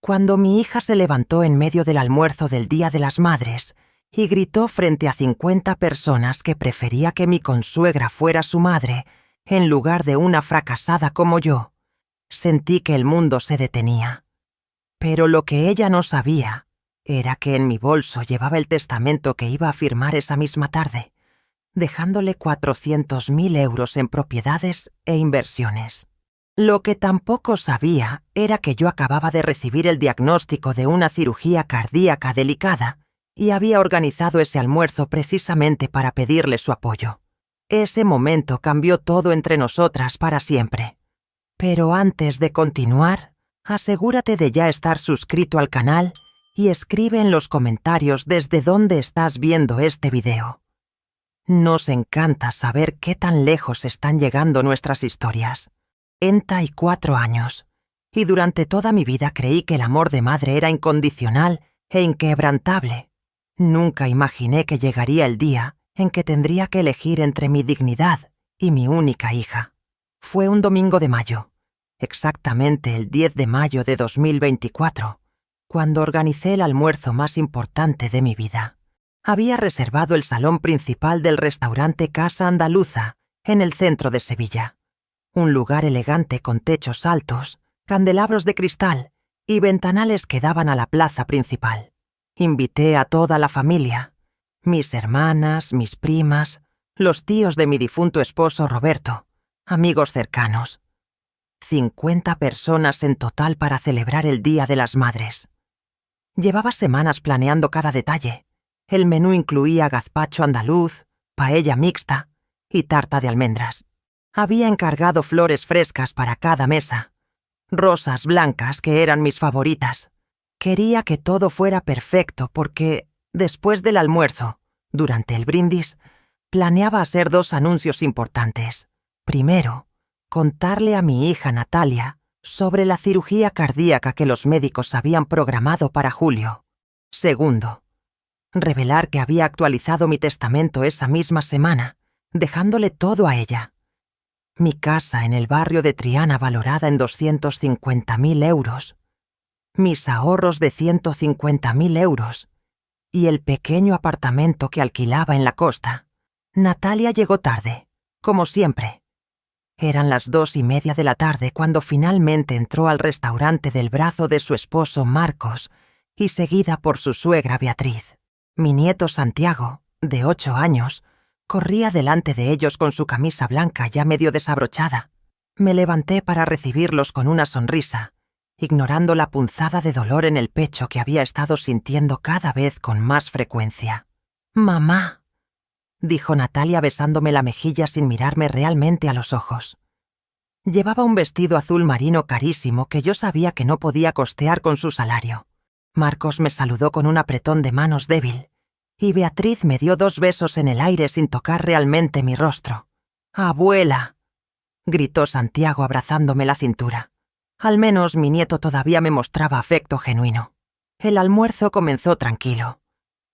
Cuando mi hija se levantó en medio del almuerzo del Día de las Madres y gritó frente a 50 personas que prefería que mi consuegra fuera su madre en lugar de una fracasada como yo, sentí que el mundo se detenía. Pero lo que ella no sabía era que en mi bolso llevaba el testamento que iba a firmar esa misma tarde, dejándole 400.000 euros en propiedades e inversiones. Lo que tampoco sabía era que yo acababa de recibir el diagnóstico de una cirugía cardíaca delicada y había organizado ese almuerzo precisamente para pedirle su apoyo. Ese momento cambió todo entre nosotras para siempre. Pero antes de continuar, asegúrate de ya estar suscrito al canal y escribe en los comentarios desde dónde estás viendo este video. Nos encanta saber qué tan lejos están llegando nuestras historias. 34 años, y durante toda mi vida creí que el amor de madre era incondicional e inquebrantable. Nunca imaginé que llegaría el día en que tendría que elegir entre mi dignidad y mi única hija. Fue un domingo de mayo, exactamente el 10 de mayo de 2024, cuando organicé el almuerzo más importante de mi vida. Había reservado el salón principal del restaurante Casa Andaluza, en el centro de Sevilla. Un lugar elegante con techos altos, candelabros de cristal y ventanales que daban a la plaza principal. Invité a toda la familia, mis hermanas, mis primas, los tíos de mi difunto esposo Roberto, amigos cercanos. 50 personas en total para celebrar el Día de las Madres. Llevaba semanas planeando cada detalle. El menú incluía gazpacho andaluz, paella mixta y tarta de almendras. Había encargado flores frescas para cada mesa, rosas blancas que eran mis favoritas. Quería que todo fuera perfecto porque, después del almuerzo, durante el brindis, planeaba hacer 2 anuncios importantes. Primero, contarle a mi hija Natalia sobre la cirugía cardíaca que los médicos habían programado para julio. Segundo, revelar que había actualizado mi testamento esa misma semana, dejándole todo a ella. Mi casa en el barrio de Triana valorada en 250.000 euros, mis ahorros de 150.000 euros y el pequeño apartamento que alquilaba en la costa. Natalia llegó tarde, como siempre. Eran las 2:30 de la tarde cuando finalmente entró al restaurante del brazo de su esposo Marcos y seguida por su suegra Beatriz. Mi nieto Santiago, de 8 años, corría delante de ellos con su camisa blanca ya medio desabrochada. Me levanté para recibirlos con una sonrisa, ignorando la punzada de dolor en el pecho que había estado sintiendo cada vez con más frecuencia. «Mamá», dijo Natalia besándome la mejilla sin mirarme realmente a los ojos. Llevaba un vestido azul marino carísimo que yo sabía que no podía costear con su salario. Marcos me saludó con un apretón de manos débil, y Beatriz me dio 2 besos en el aire sin tocar realmente mi rostro. «¡Abuela!», gritó Santiago abrazándome la cintura. Al menos mi nieto todavía me mostraba afecto genuino. El almuerzo comenzó tranquilo.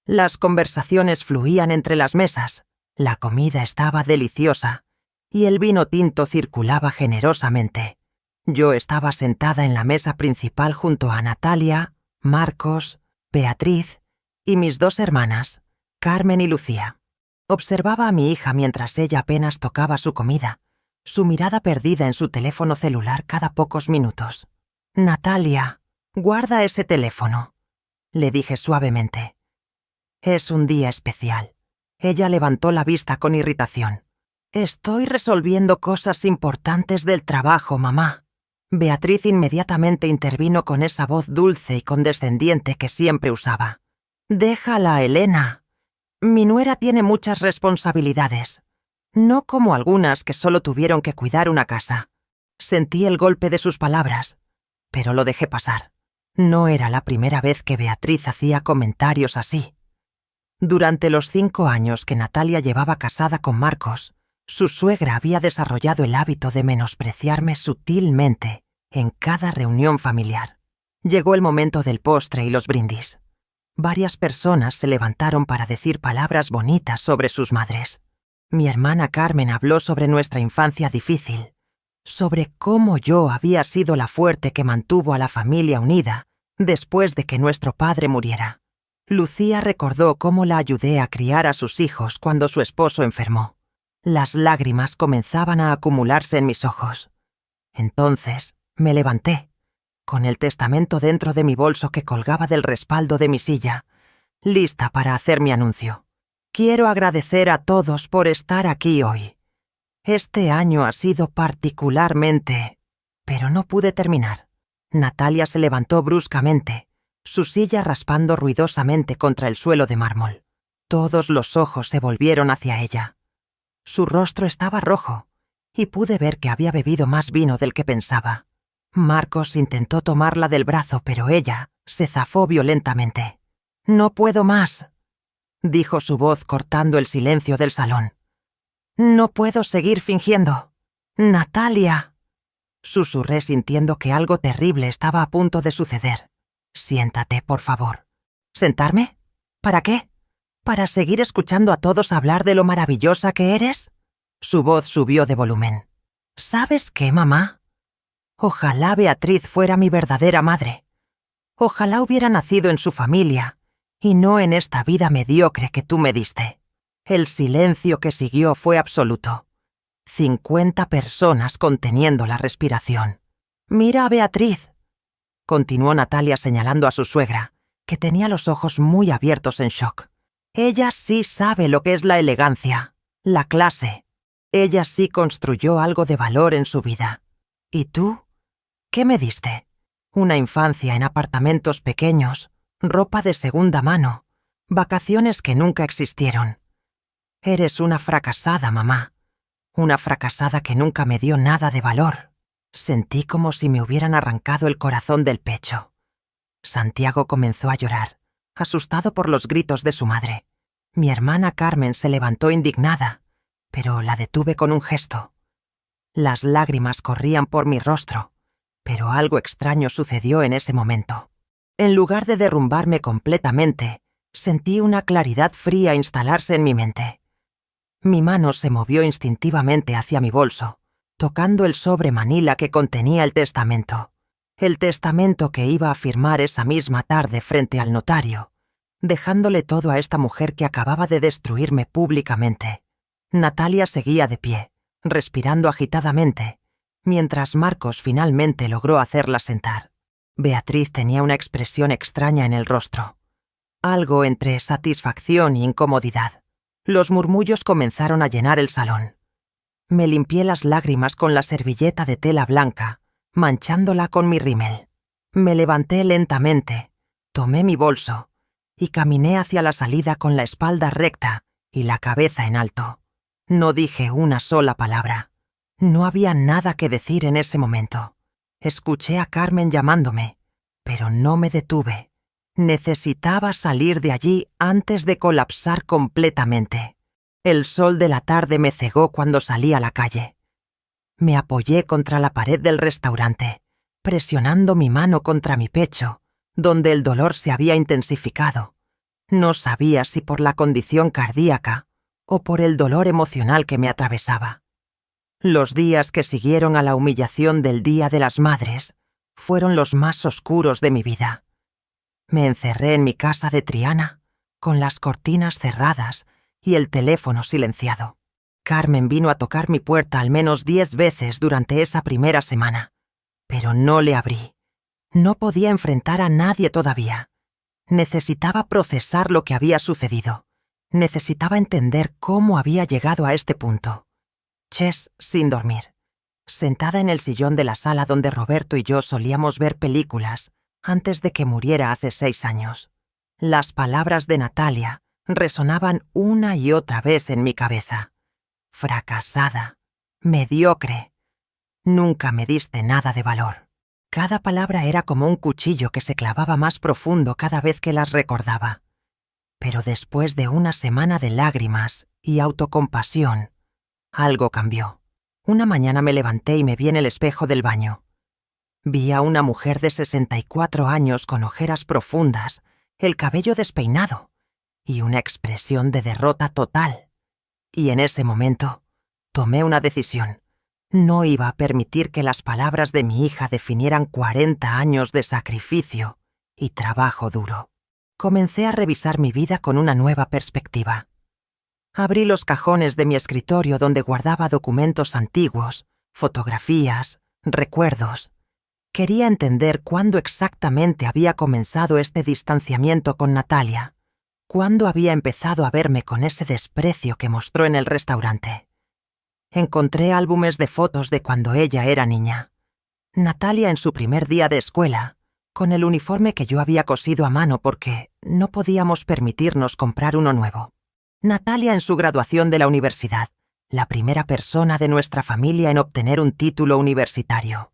Las conversaciones fluían entre las mesas, la comida estaba deliciosa, y el vino tinto circulaba generosamente. Yo estaba sentada en la mesa principal junto a Natalia, Marcos, Beatriz y mis 2 hermanas, Carmen y Lucía. Observaba a mi hija mientras ella apenas tocaba su comida, su mirada perdida en su teléfono celular cada pocos minutos. «Natalia, guarda ese teléfono», le dije suavemente. «Es un día especial». Ella levantó la vista con irritación. «Estoy resolviendo cosas importantes del trabajo, mamá». Beatriz inmediatamente intervino con esa voz dulce y condescendiente que siempre usaba. «Déjala, Elena. Mi nuera tiene muchas responsabilidades. No como algunas que solo tuvieron que cuidar una casa». Sentí el golpe de sus palabras, pero lo dejé pasar. No era la primera vez que Beatriz hacía comentarios así. Durante los 5 años que Natalia llevaba casada con Marcos, su suegra había desarrollado el hábito de menospreciarme sutilmente en cada reunión familiar. Llegó el momento del postre y los brindis. Varias personas se levantaron para decir palabras bonitas sobre sus madres. Mi hermana Carmen habló sobre nuestra infancia difícil, sobre cómo yo había sido la fuerte que mantuvo a la familia unida Después de que nuestro padre muriera, Lucía recordó cómo la ayudé a criar a sus hijos cuando su esposo enfermó. Las lágrimas comenzaban a acumularse en mis ojos. Entonces me levanté, con el testamento dentro de mi bolso que colgaba del respaldo de mi silla, lista para hacer mi anuncio. Quiero agradecer a todos por estar aquí hoy. Este año ha sido particularmente... Pero no pude terminar. Natalia se levantó bruscamente, su silla raspando ruidosamente contra el suelo de mármol. Todos los ojos se volvieron hacia ella. Su rostro estaba rojo, y pude ver que había bebido más vino del que pensaba. Marcos intentó tomarla del brazo, pero ella se zafó violentamente. «No puedo más», dijo su voz cortando el silencio del salón. «No puedo seguir fingiendo. Natalia», susurré sintiendo que algo terrible estaba a punto de suceder. «Siéntate, por favor». «¿Sentarme? ¿Para qué? ¿Para seguir escuchando a todos hablar de lo maravillosa que eres?» Su voz subió de volumen. «¿Sabes qué, mamá? Ojalá Beatriz fuera mi verdadera madre. Ojalá hubiera nacido en su familia y no en esta vida mediocre que tú me diste». El silencio que siguió fue absoluto. 50 personas conteniendo la respiración. «Mira a Beatriz», continuó Natalia señalando a su suegra, que tenía los ojos muy abiertos en shock. «Ella sí sabe lo que es la elegancia, la clase. Ella sí construyó algo de valor en su vida. ¿Y tú? ¿Qué me diste? Una infancia en apartamentos pequeños, ropa de segunda mano, vacaciones que nunca existieron. Eres una fracasada, mamá. Una fracasada que nunca me dio nada de valor». Sentí como si me hubieran arrancado el corazón del pecho. Santiago comenzó a llorar, asustado por los gritos de su madre. Mi hermana Carmen se levantó indignada, pero la detuve con un gesto. Las lágrimas corrían por mi rostro, pero algo extraño sucedió en ese momento. En lugar de derrumbarme completamente, sentí una claridad fría instalarse en mi mente. Mi mano se movió instintivamente hacia mi bolso, tocando el sobre manila que contenía el testamento. El testamento que iba a firmar esa misma tarde frente al notario, dejándole todo a esta mujer que acababa de destruirme públicamente. Natalia seguía de pie, respirando agitadamente, mientras Marcos finalmente logró hacerla sentar. Beatriz tenía una expresión extraña en el rostro, algo entre satisfacción e incomodidad. Los murmullos comenzaron a llenar el salón. Me limpié las lágrimas con la servilleta de tela blanca, manchándola con mi rímel. Me levanté lentamente, tomé mi bolso y caminé hacia la salida con la espalda recta y la cabeza en alto. No dije una sola palabra. No había nada que decir en ese momento. Escuché a Carmen llamándome, pero no me detuve. Necesitaba salir de allí antes de colapsar completamente. El sol de la tarde me cegó cuando salí a la calle. Me apoyé contra la pared del restaurante, presionando mi mano contra mi pecho, donde el dolor se había intensificado. No sabía si por la condición cardíaca o por el dolor emocional que me atravesaba. Los días que siguieron a la humillación del Día de las Madres fueron los más oscuros de mi vida. Me encerré en mi casa de Triana, con las cortinas cerradas y el teléfono silenciado. Carmen vino a tocar mi puerta al menos 10 veces durante esa primera semana, pero no le abrí. No podía enfrentar a nadie todavía. Necesitaba procesar lo que había sucedido. Necesitaba entender cómo había llegado a este punto. Chess sin dormir, sentada en el sillón de la sala donde Roberto y yo solíamos ver películas antes de que muriera hace 6 años. Las palabras de Natalia resonaban una y otra vez en mi cabeza. Fracasada, mediocre. Nunca me diste nada de valor. Cada palabra era como un cuchillo que se clavaba más profundo cada vez que las recordaba. Pero después de una semana de lágrimas y autocompasión, algo cambió. Una mañana me levanté y me vi en el espejo del baño. Vi a una mujer de 64 años con ojeras profundas, el cabello despeinado y una expresión de derrota total. Y en ese momento tomé una decisión. No iba a permitir que las palabras de mi hija definieran 40 años de sacrificio y trabajo duro. Comencé a revisar mi vida con una nueva perspectiva. Abrí los cajones de mi escritorio donde guardaba documentos antiguos, fotografías, recuerdos. Quería entender cuándo exactamente había comenzado este distanciamiento con Natalia, cuándo había empezado a verme con ese desprecio que mostró en el restaurante. Encontré álbumes de fotos de cuando ella era niña. Natalia en su primer día de escuela, con el uniforme que yo había cosido a mano porque no podíamos permitirnos comprar uno nuevo. Natalia en su graduación de la universidad, la primera persona de nuestra familia en obtener un título universitario.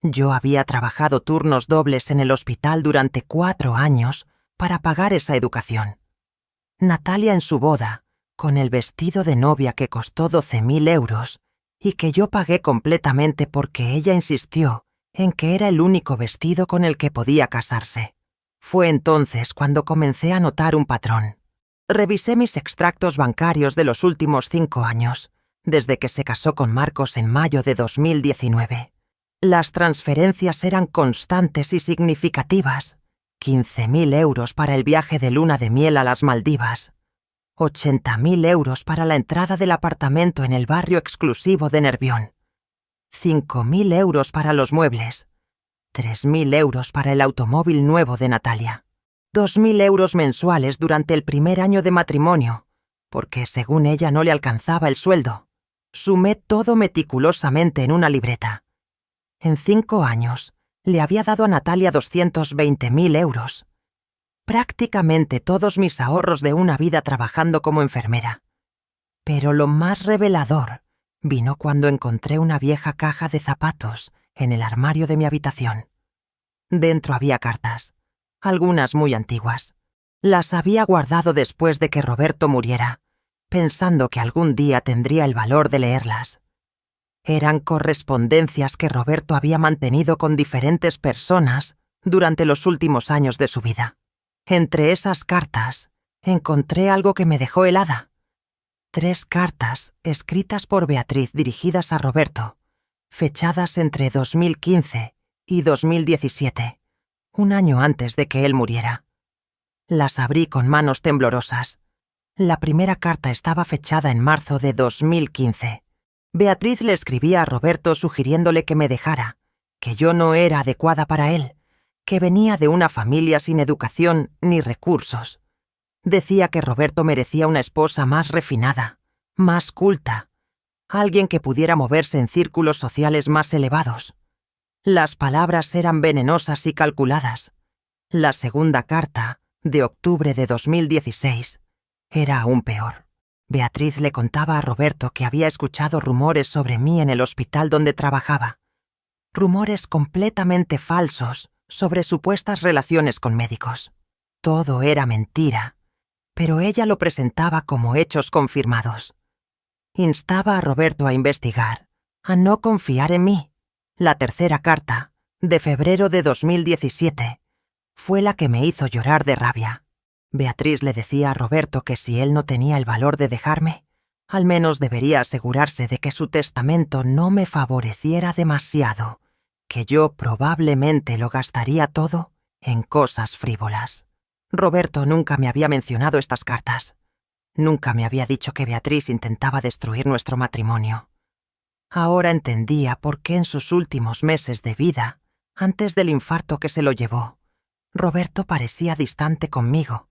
Yo había trabajado turnos dobles en el hospital durante 4 años para pagar esa educación. Natalia en su boda, con el vestido de novia que costó 12.000 euros y que yo pagué completamente porque ella insistió en que era el único vestido con el que podía casarse. Fue entonces cuando comencé a notar un patrón. Revisé mis extractos bancarios de los últimos 5 años, desde que se casó con Marcos en mayo de 2019. Las transferencias eran constantes y significativas. 15.000 euros para el viaje de luna de miel a las Maldivas. 80.000 euros para la entrada del apartamento en el barrio exclusivo de Nervión. 5.000 euros para los muebles. 3.000 euros para el automóvil nuevo de Natalia. 2.000 euros mensuales durante el primer año de matrimonio, porque según ella no le alcanzaba el sueldo. Sumé todo meticulosamente en una libreta. En 5 años, le había dado a Natalia 220.000 euros. Prácticamente todos mis ahorros de una vida trabajando como enfermera. Pero lo más revelador vino cuando encontré una vieja caja de zapatos en el armario de mi habitación. Dentro había cartas, algunas muy antiguas. Las había guardado después de que Roberto muriera, pensando que algún día tendría el valor de leerlas. Eran correspondencias que Roberto había mantenido con diferentes personas durante los últimos años de su vida. Entre esas cartas, encontré algo que me dejó helada. 3 cartas escritas por Beatriz dirigidas a Roberto, fechadas entre 2015 y 2017, un año antes de que él muriera. Las abrí con manos temblorosas. La primera carta estaba fechada en marzo de 2015. Beatriz le escribía a Roberto sugiriéndole que me dejara, que yo no era adecuada para él, que venía de una familia sin educación ni recursos. Decía que Roberto merecía una esposa más refinada, más culta, alguien que pudiera moverse en círculos sociales más elevados. Las palabras eran venenosas y calculadas. La segunda carta, de octubre de 2016, era aún peor. Beatriz le contaba a Roberto que había escuchado rumores sobre mí en el hospital donde trabajaba. Rumores completamente falsos sobre supuestas relaciones con médicos. Todo era mentira, pero ella lo presentaba como hechos confirmados. Instaba a Roberto a investigar, a no confiar en mí. La tercera carta, de febrero de 2017, fue la que me hizo llorar de rabia. Beatriz le decía a Roberto que si él no tenía el valor de dejarme, al menos debería asegurarse de que su testamento no me favoreciera demasiado, que yo probablemente lo gastaría todo en cosas frívolas. Roberto nunca me había mencionado estas cartas. Nunca me había dicho que Beatriz intentaba destruir nuestro matrimonio. Ahora entendía por qué en sus últimos meses de vida, antes del infarto que se lo llevó, Roberto parecía distante conmigo,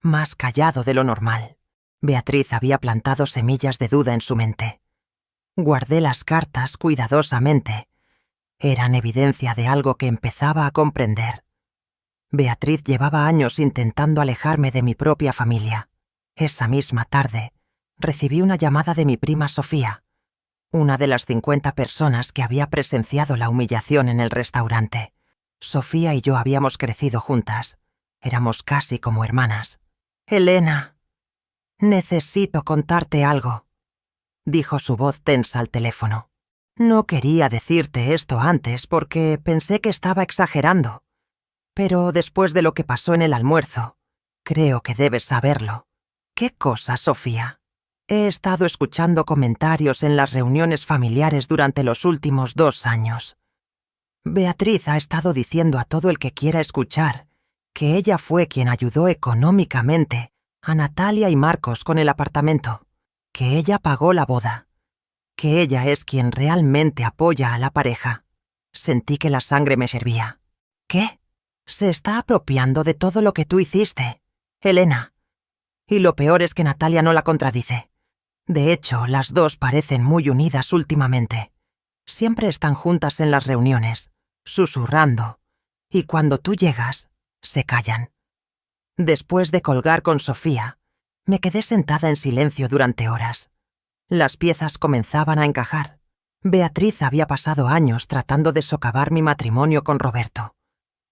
más callado de lo normal. Beatriz había plantado semillas de duda en su mente. Guardé las cartas cuidadosamente. Eran evidencia de algo que empezaba a comprender. Beatriz llevaba años intentando alejarme de mi propia familia. Esa misma tarde, recibí una llamada de mi prima Sofía, una de las 50 personas que había presenciado la humillación en el restaurante. Sofía y yo habíamos crecido juntas. Éramos casi como hermanas. «Elena, necesito contarte algo», dijo su voz tensa al teléfono. «No quería decirte esto antes porque pensé que estaba exagerando, pero después de lo que pasó en el almuerzo, creo que debes saberlo». «¿Qué cosa, Sofía?» «He estado escuchando comentarios en las reuniones familiares durante los últimos 2 años. Beatriz ha estado diciendo a todo el que quiera escuchar que ella fue quien ayudó económicamente a Natalia y Marcos con el apartamento, que ella pagó la boda, que ella es quien realmente apoya a la pareja. Sentí que la sangre me hervía. ¿Qué? Se está apropiando de todo lo que tú hiciste, Elena. Y lo peor es que Natalia no la contradice. De hecho, las dos parecen muy unidas últimamente. Siempre están juntas en las reuniones, susurrando, y cuando tú llegas, se callan. Después de colgar con Sofía, me quedé sentada en silencio durante horas. Las piezas comenzaban a encajar. Beatriz había pasado años tratando de socavar mi matrimonio con Roberto.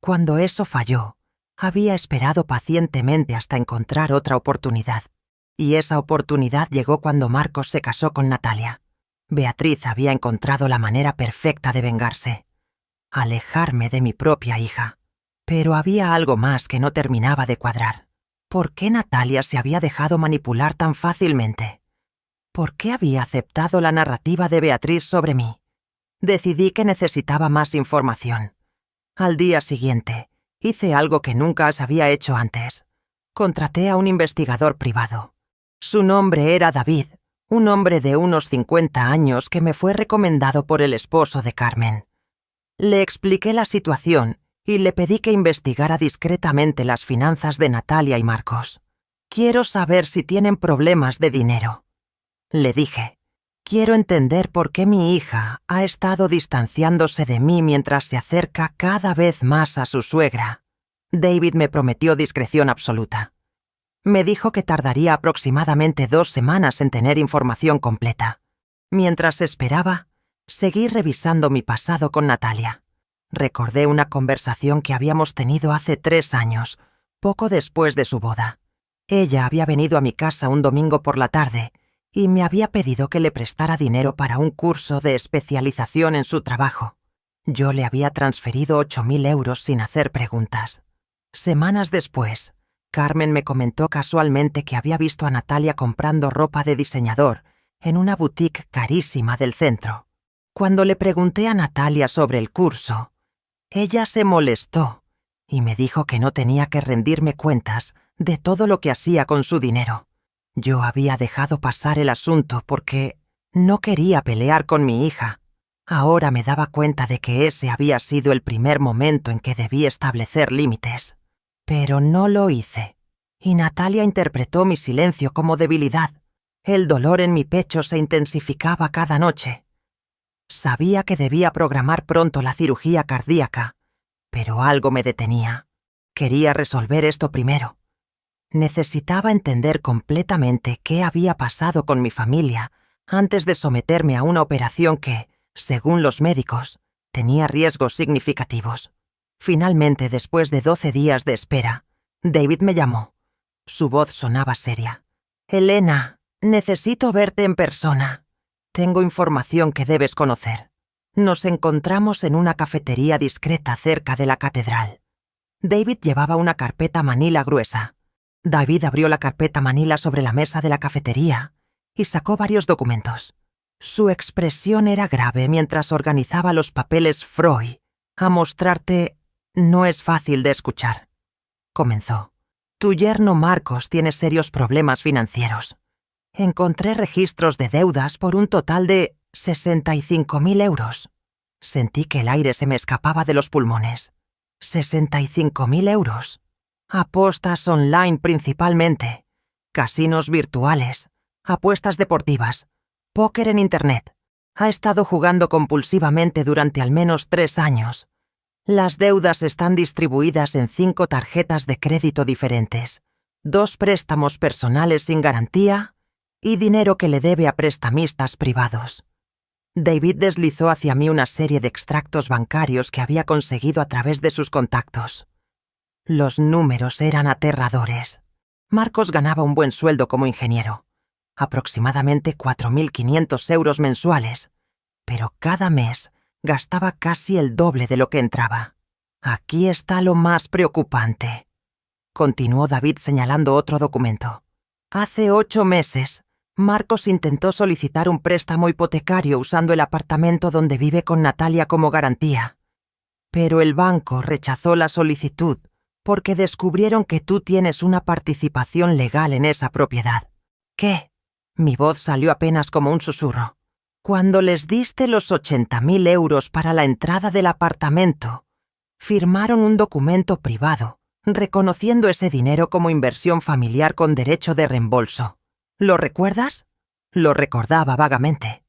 Cuando eso falló, había esperado pacientemente hasta encontrar otra oportunidad. Y esa oportunidad llegó cuando Marcos se casó con Natalia. Beatriz había encontrado la manera perfecta de vengarse: alejarme de mi propia hija. Pero había algo más que no terminaba de cuadrar. ¿Por qué Natalia se había dejado manipular tan fácilmente? ¿Por qué había aceptado la narrativa de Beatriz sobre mí? Decidí que necesitaba más información. Al día siguiente, hice algo que nunca había hecho antes. Contraté a un investigador privado. Su nombre era David, un hombre de unos 50 años que me fue recomendado por el esposo de Carmen. Le expliqué la situación y le pedí que investigara discretamente las finanzas de Natalia y Marcos. Quiero saber si tienen problemas de dinero. Le dije, quiero entender por qué mi hija ha estado distanciándose de mí mientras se acerca cada vez más a su suegra. David me prometió discreción absoluta. Me dijo que tardaría aproximadamente 2 semanas en tener información completa. Mientras esperaba, seguí revisando mi pasado con Natalia. Recordé una conversación que habíamos tenido hace 3 años, poco después de su boda. Ella había venido a mi casa un domingo por la tarde y me había pedido que le prestara dinero para un curso de especialización en su trabajo. Yo le había transferido 8.000 euros sin hacer preguntas. Semanas después, Carmen me comentó casualmente que había visto a Natalia comprando ropa de diseñador en una boutique carísima del centro. Cuando le pregunté a Natalia sobre el curso, ella se molestó y me dijo que no tenía que rendirme cuentas de todo lo que hacía con su dinero. Yo había dejado pasar el asunto porque no quería pelear con mi hija. Ahora me daba cuenta de que ese había sido el primer momento en que debí establecer límites. Pero no lo hice, y Natalia interpretó mi silencio como debilidad. El dolor en mi pecho se intensificaba cada noche. Sabía que debía programar pronto la cirugía cardíaca, pero algo me detenía. Quería resolver esto primero. Necesitaba entender completamente qué había pasado con mi familia antes de someterme a una operación que, según los médicos, tenía riesgos significativos. Finalmente, después de 12 días de espera, David me llamó. Su voz sonaba seria. «Elena, necesito verte en persona. Tengo información que debes conocer». Nos encontramos en una cafetería discreta cerca de la catedral. David llevaba una carpeta manila gruesa. David abrió la carpeta manila sobre la mesa de la cafetería y sacó varios documentos. Su expresión era grave mientras organizaba los papeles. «Freud, a mostrarte, no es fácil de escuchar», comenzó. «Tu yerno Marcos tiene serios problemas financieros. Encontré registros de deudas por un total de 65.000 euros. Sentí que el aire se me escapaba de los pulmones. 65.000 euros. Apuestas online principalmente, casinos virtuales, apuestas deportivas, póker en Internet. Ha estado jugando compulsivamente durante al menos 3 años. Las deudas están distribuidas en 5 tarjetas de crédito diferentes, 2 préstamos personales sin garantía y dinero que le debe a prestamistas privados». David deslizó hacia mí una serie de extractos bancarios que había conseguido a través de sus contactos. Los números eran aterradores. Marcos ganaba un buen sueldo como ingeniero, aproximadamente 4.500 euros mensuales, pero cada mes gastaba casi el doble de lo que entraba. «Aquí está lo más preocupante», continuó David señalando otro documento. «Hace 8 meses, Marcos intentó solicitar un préstamo hipotecario usando el apartamento donde vive con Natalia como garantía, pero el banco rechazó la solicitud porque descubrieron que tú tienes una participación legal en esa propiedad. ¿Qué? Mi voz salió apenas como un susurro. Cuando les diste los 80.000 euros para la entrada del apartamento, firmaron un documento privado, reconociendo ese dinero como inversión familiar con derecho de reembolso. ¿Lo recuerdas? Lo recordaba vagamente.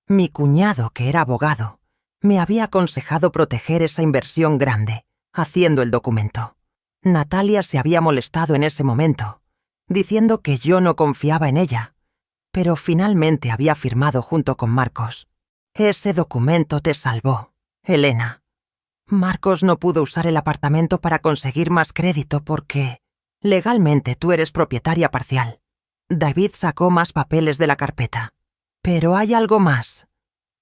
Mi cuñado, que era abogado, me había aconsejado proteger esa inversión grande, haciendo el documento. Natalia se había molestado en ese momento, diciendo que yo no confiaba en ella, pero finalmente había firmado junto con Marcos. Ese documento te salvó, Elena. Marcos no pudo usar el apartamento para conseguir más crédito porque, legalmente, tú eres propietaria parcial. David sacó más papeles de la carpeta. Pero hay algo más.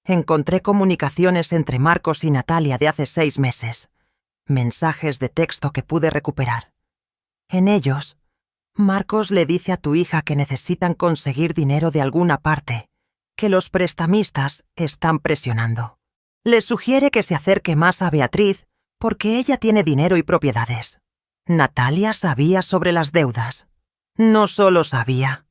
Encontré comunicaciones entre Marcos y Natalia de hace 6 meses. Mensajes de texto que pude recuperar. En ellos, Marcos le dice a tu hija que necesitan conseguir dinero de alguna parte, que los prestamistas están presionando. Le sugiere que se acerque más a Beatriz porque ella tiene dinero y propiedades. Natalia sabía sobre las deudas. No solo sabía.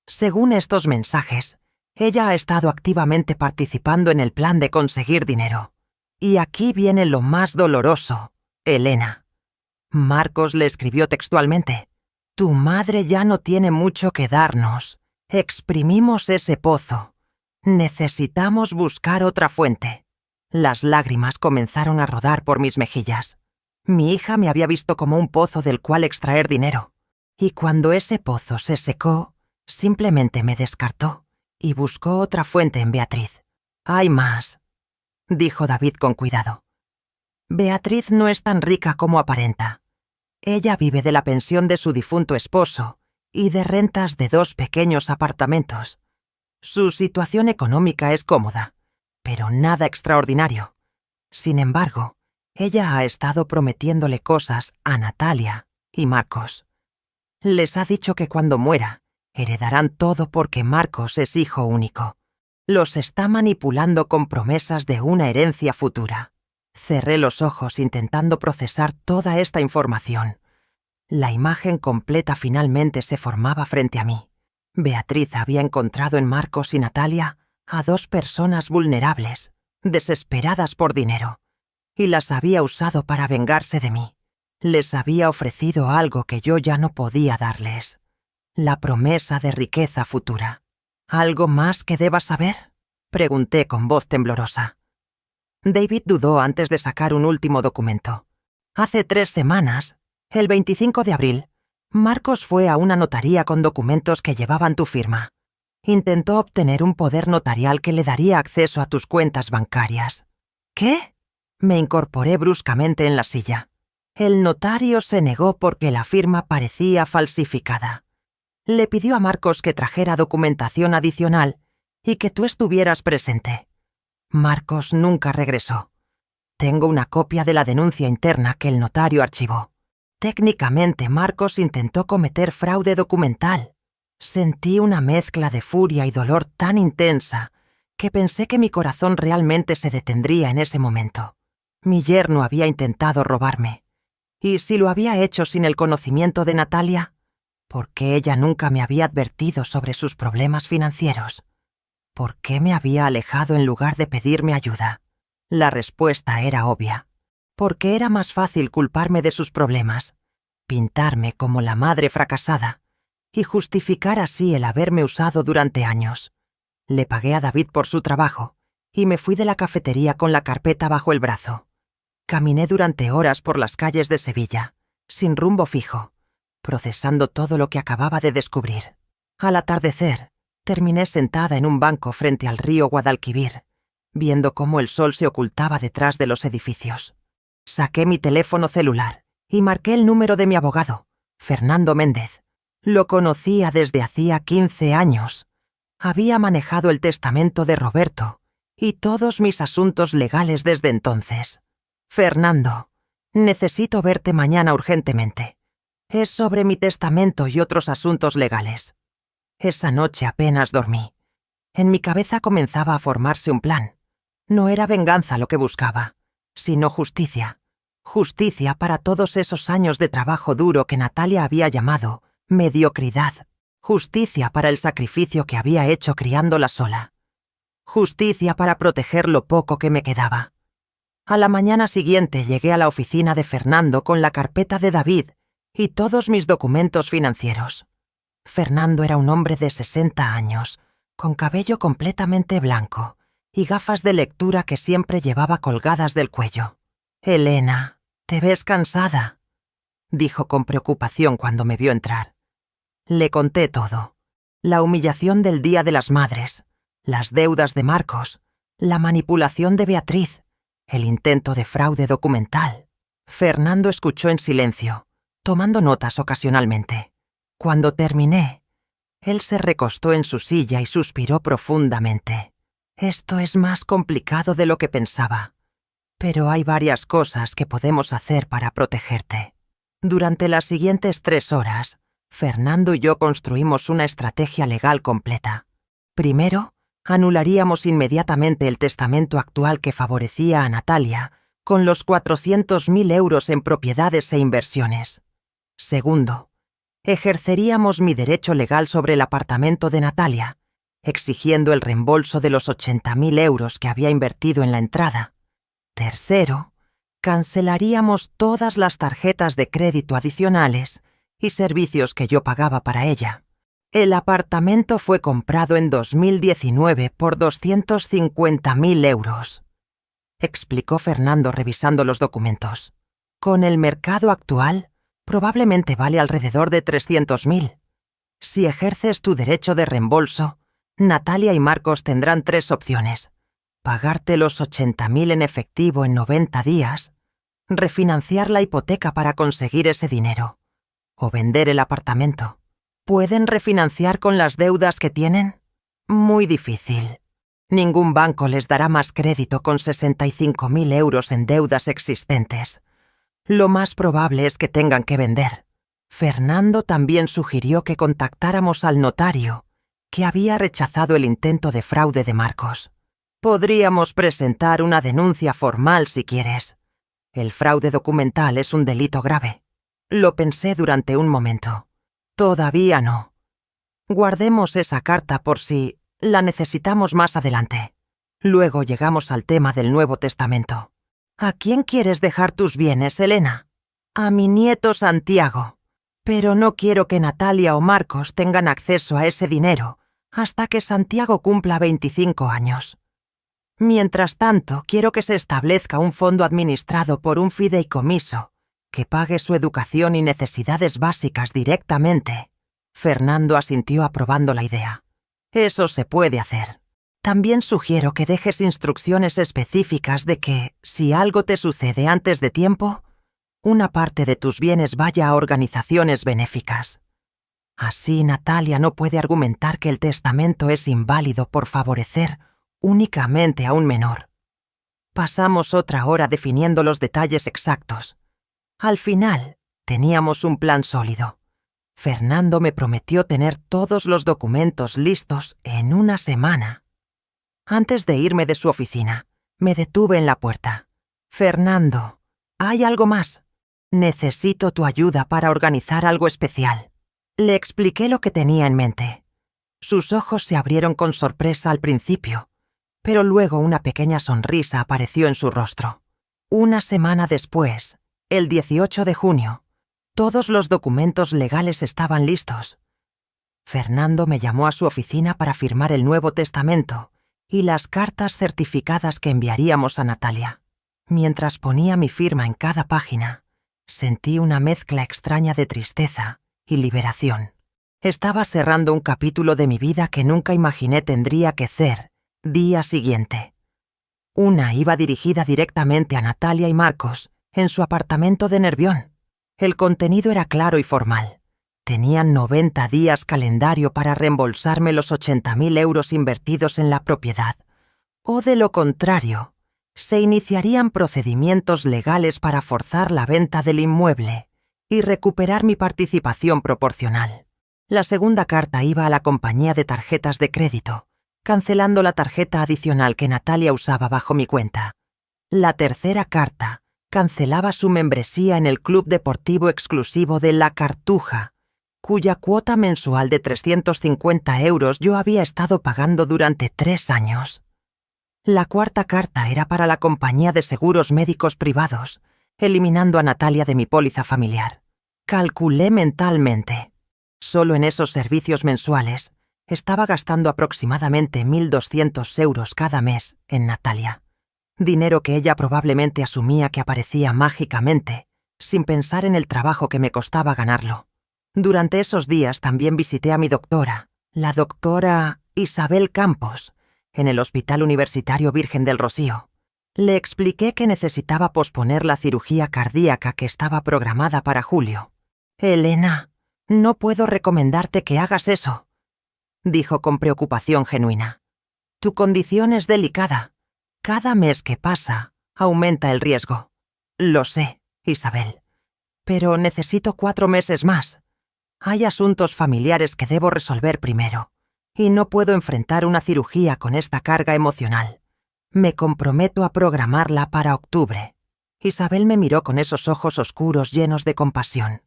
Según estos mensajes, ella ha estado activamente participando en el plan de conseguir dinero. Y aquí viene lo más doloroso, Elena. Marcos le escribió textualmente: tu madre ya no tiene mucho que darnos. Exprimimos ese pozo. Necesitamos buscar otra fuente. Las lágrimas comenzaron a rodar por mis mejillas. Mi hija me había visto como un pozo del cual extraer dinero. Y cuando ese pozo se secó, simplemente me descartó y buscó otra fuente en Beatriz. Hay más, dijo David con cuidado. Beatriz no es tan rica como aparenta. Ella vive de la pensión de su difunto esposo y de rentas de 2 pequeños apartamentos. Su situación económica es cómoda, pero nada extraordinario. Sin embargo, ella ha estado prometiéndole cosas a Natalia y Marcos. Les ha dicho que cuando muera, heredarán todo porque Marcos es hijo único. Los está manipulando con promesas de una herencia futura. Cerré los ojos intentando procesar toda esta información. La imagen completa finalmente se formaba frente a mí. Beatriz había encontrado en Marcos y Natalia a 2 personas vulnerables, desesperadas por dinero, y las había usado para vengarse de mí. Les había ofrecido algo que yo ya no podía darles: la promesa de riqueza futura. ¿Algo más que debas saber?, pregunté con voz temblorosa. David dudó antes de sacar un último documento. Hace 3 semanas, el 25 de abril, Marcos fue a una notaría con documentos que llevaban tu firma. Intentó obtener un poder notarial que le daría acceso a tus cuentas bancarias. ¿Qué? Me incorporé bruscamente en la silla. El notario se negó porque la firma parecía falsificada. Le pidió a Marcos que trajera documentación adicional y que tú estuvieras presente. Marcos nunca regresó. Tengo una copia de la denuncia interna que el notario archivó. Técnicamente, Marcos intentó cometer fraude documental. Sentí una mezcla de furia y dolor tan intensa que pensé que mi corazón realmente se detendría en ese momento. Mi yerno había intentado robarme. ¿Y si lo había hecho sin el conocimiento de Natalia? ¿Por qué ella nunca me había advertido sobre sus problemas financieros? ¿Por qué me había alejado en lugar de pedirme ayuda? La respuesta era obvia. Porque era más fácil culparme de sus problemas, pintarme como la madre fracasada y justificar así el haberme usado durante años. Le pagué a David por su trabajo y me fui de la cafetería con la carpeta bajo el brazo. Caminé durante horas por las calles de Sevilla, sin rumbo fijo, procesando todo lo que acababa de descubrir. Al atardecer, terminé sentada en un banco frente al río Guadalquivir, viendo cómo el sol se ocultaba detrás de los edificios. Saqué mi teléfono celular y marqué el número de mi abogado, Fernando Méndez. Lo conocía desde hacía 15 años. Había manejado el testamento de Roberto y todos mis asuntos legales desde entonces. Fernando, necesito verte mañana urgentemente. Es sobre mi testamento y otros asuntos legales. Esa noche apenas dormí. En mi cabeza comenzaba a formarse un plan. No era venganza lo que buscaba, sino justicia. Justicia para todos esos años de trabajo duro que Natalia había llamado mediocridad. Justicia para el sacrificio que había hecho criándola sola. Justicia para proteger lo poco que me quedaba. A la mañana siguiente llegué a la oficina de Fernando con la carpeta de David y todos mis documentos financieros. Fernando era un hombre de 60 años, con cabello completamente blanco y gafas de lectura que siempre llevaba colgadas del cuello. «Elena, te ves cansada», dijo con preocupación cuando me vio entrar. Le conté todo. La humillación del Día de las Madres, las deudas de Marcos, la manipulación de Beatriz, el intento de fraude documental. Fernando escuchó en silencio, tomando notas ocasionalmente. Cuando terminé, él se recostó en su silla y suspiró profundamente. «Esto es más complicado de lo que pensaba, pero hay varias cosas que podemos hacer para protegerte». Durante las siguientes 3 horas, Fernando y yo construimos una estrategia legal completa. Primero, anularíamos inmediatamente el testamento actual que favorecía a Natalia con los 400.000 euros en propiedades e inversiones. Segundo, ejerceríamos mi derecho legal sobre el apartamento de Natalia, exigiendo el reembolso de los 80.000 euros que había invertido en la entrada. Tercero, cancelaríamos todas las tarjetas de crédito adicionales y servicios que yo pagaba para ella. El apartamento fue comprado en 2019 por 250.000 euros, explicó Fernando revisando los documentos. Con el mercado actual, probablemente vale alrededor de 300.000. Si ejerces tu derecho de reembolso, Natalia y Marcos tendrán 3 opciones: pagarte los 80.000 en efectivo en 90 días, refinanciar la hipoteca para conseguir ese dinero, o vender el apartamento. ¿Pueden refinanciar con las deudas que tienen? Muy difícil. Ningún banco les dará más crédito con 65.000 euros en deudas existentes. Lo más probable es que tengan que vender. Fernando también sugirió que contactáramos al notario, que había rechazado el intento de fraude de Marcos. Podríamos presentar una denuncia formal si quieres. El fraude documental es un delito grave. Lo pensé durante un momento. Todavía no. Guardemos esa carta por si la necesitamos más adelante. Luego llegamos al tema del Nuevo Testamento. ¿A quién quieres dejar tus bienes, Elena? A mi nieto Santiago. Pero no quiero que Natalia o Marcos tengan acceso a ese dinero hasta que Santiago cumpla 25 años. Mientras tanto, quiero que se establezca un fondo administrado por un fideicomiso que pague su educación y necesidades básicas directamente. Fernando asintió aprobando la idea. Eso se puede hacer. También sugiero que dejes instrucciones específicas de que, si algo te sucede antes de tiempo, una parte de tus bienes vaya a organizaciones benéficas. Así Natalia no puede argumentar que el testamento es inválido por favorecer únicamente a un menor. Pasamos otra hora definiendo los detalles exactos. Al final, teníamos un plan sólido. Fernando me prometió tener todos los documentos listos en una semana. Antes de irme de su oficina, me detuve en la puerta. «Fernando, hay algo más. Necesito tu ayuda para organizar algo especial». Le expliqué lo que tenía en mente. Sus ojos se abrieron con sorpresa al principio, pero luego una pequeña sonrisa apareció en su rostro. Una semana después, el 18 de junio, todos los documentos legales estaban listos. Fernando me llamó a su oficina para firmar el Nuevo Testamento y las cartas certificadas que enviaríamos a Natalia. Mientras ponía mi firma en cada página, sentí una mezcla extraña de tristeza y liberación. Estaba cerrando un capítulo de mi vida que nunca imaginé tendría que ser día siguiente. Una iba dirigida directamente a Natalia y Marcos en su apartamento de Nervión. El contenido era claro y formal. Tenían 90 días calendario para reembolsarme los 80.000 euros invertidos en la propiedad, o de lo contrario, se iniciarían procedimientos legales para forzar la venta del inmueble y recuperar mi participación proporcional. La segunda carta iba a la compañía de tarjetas de crédito, cancelando la tarjeta adicional que Natalia usaba bajo mi cuenta. La tercera carta Cancelaba su membresía en el club deportivo exclusivo de La Cartuja, cuya cuota mensual de 350 € yo había estado pagando durante 3 años. La cuarta carta era para la compañía de seguros médicos privados, eliminando a Natalia de mi póliza familiar. Calculé mentalmente. Solo en esos servicios mensuales estaba gastando aproximadamente 1.200 € cada mes en Natalia. Dinero que ella probablemente asumía que aparecía mágicamente, sin pensar en el trabajo que me costaba ganarlo. Durante esos días también visité a mi doctora, la doctora Isabel Campos, en el Hospital Universitario Virgen del Rocío. Le expliqué que necesitaba posponer la cirugía cardíaca que estaba programada para julio. «Elena, no puedo recomendarte que hagas eso», dijo con preocupación genuina. «Tu condición es delicada. Cada mes que pasa, aumenta el riesgo. Lo sé, Isabel. Pero necesito 4 meses más. Hay asuntos familiares que debo resolver primero, y no puedo enfrentar una cirugía con esta carga emocional. Me comprometo a programarla para octubre». Isabel me miró con esos ojos oscuros llenos de compasión.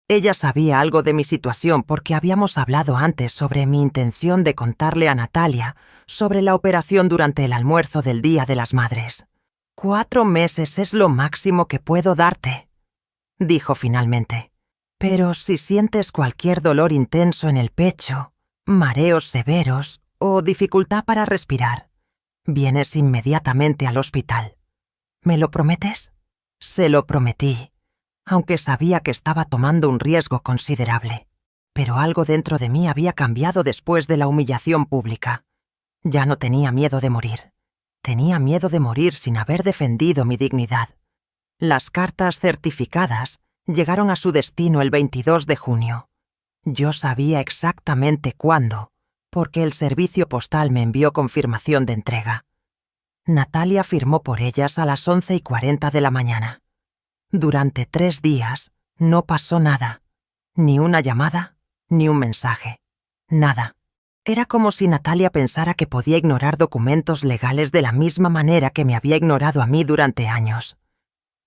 Ella sabía algo de mi situación porque habíamos hablado antes sobre mi intención de contarle a Natalia sobre la operación durante el almuerzo del Día de las Madres. 4 meses es lo máximo que puedo darte, dijo finalmente. Pero si sientes cualquier dolor intenso en el pecho, mareos severos o dificultad para respirar, vienes inmediatamente al hospital. ¿Me lo prometes? Se lo prometí, aunque sabía que estaba tomando un riesgo considerable. Pero algo dentro de mí había cambiado después de la humillación pública. Ya no tenía miedo de morir. Tenía miedo de morir sin haber defendido mi dignidad. Las cartas certificadas llegaron a su destino el 22 de junio. Yo sabía exactamente cuándo, porque el servicio postal me envió confirmación de entrega. Natalia firmó por ellas a las 11:40 de la mañana. Durante 3 días no pasó nada. Ni una llamada, ni un mensaje. Nada. Era como si Natalia pensara que podía ignorar documentos legales de la misma manera que me había ignorado a mí durante años.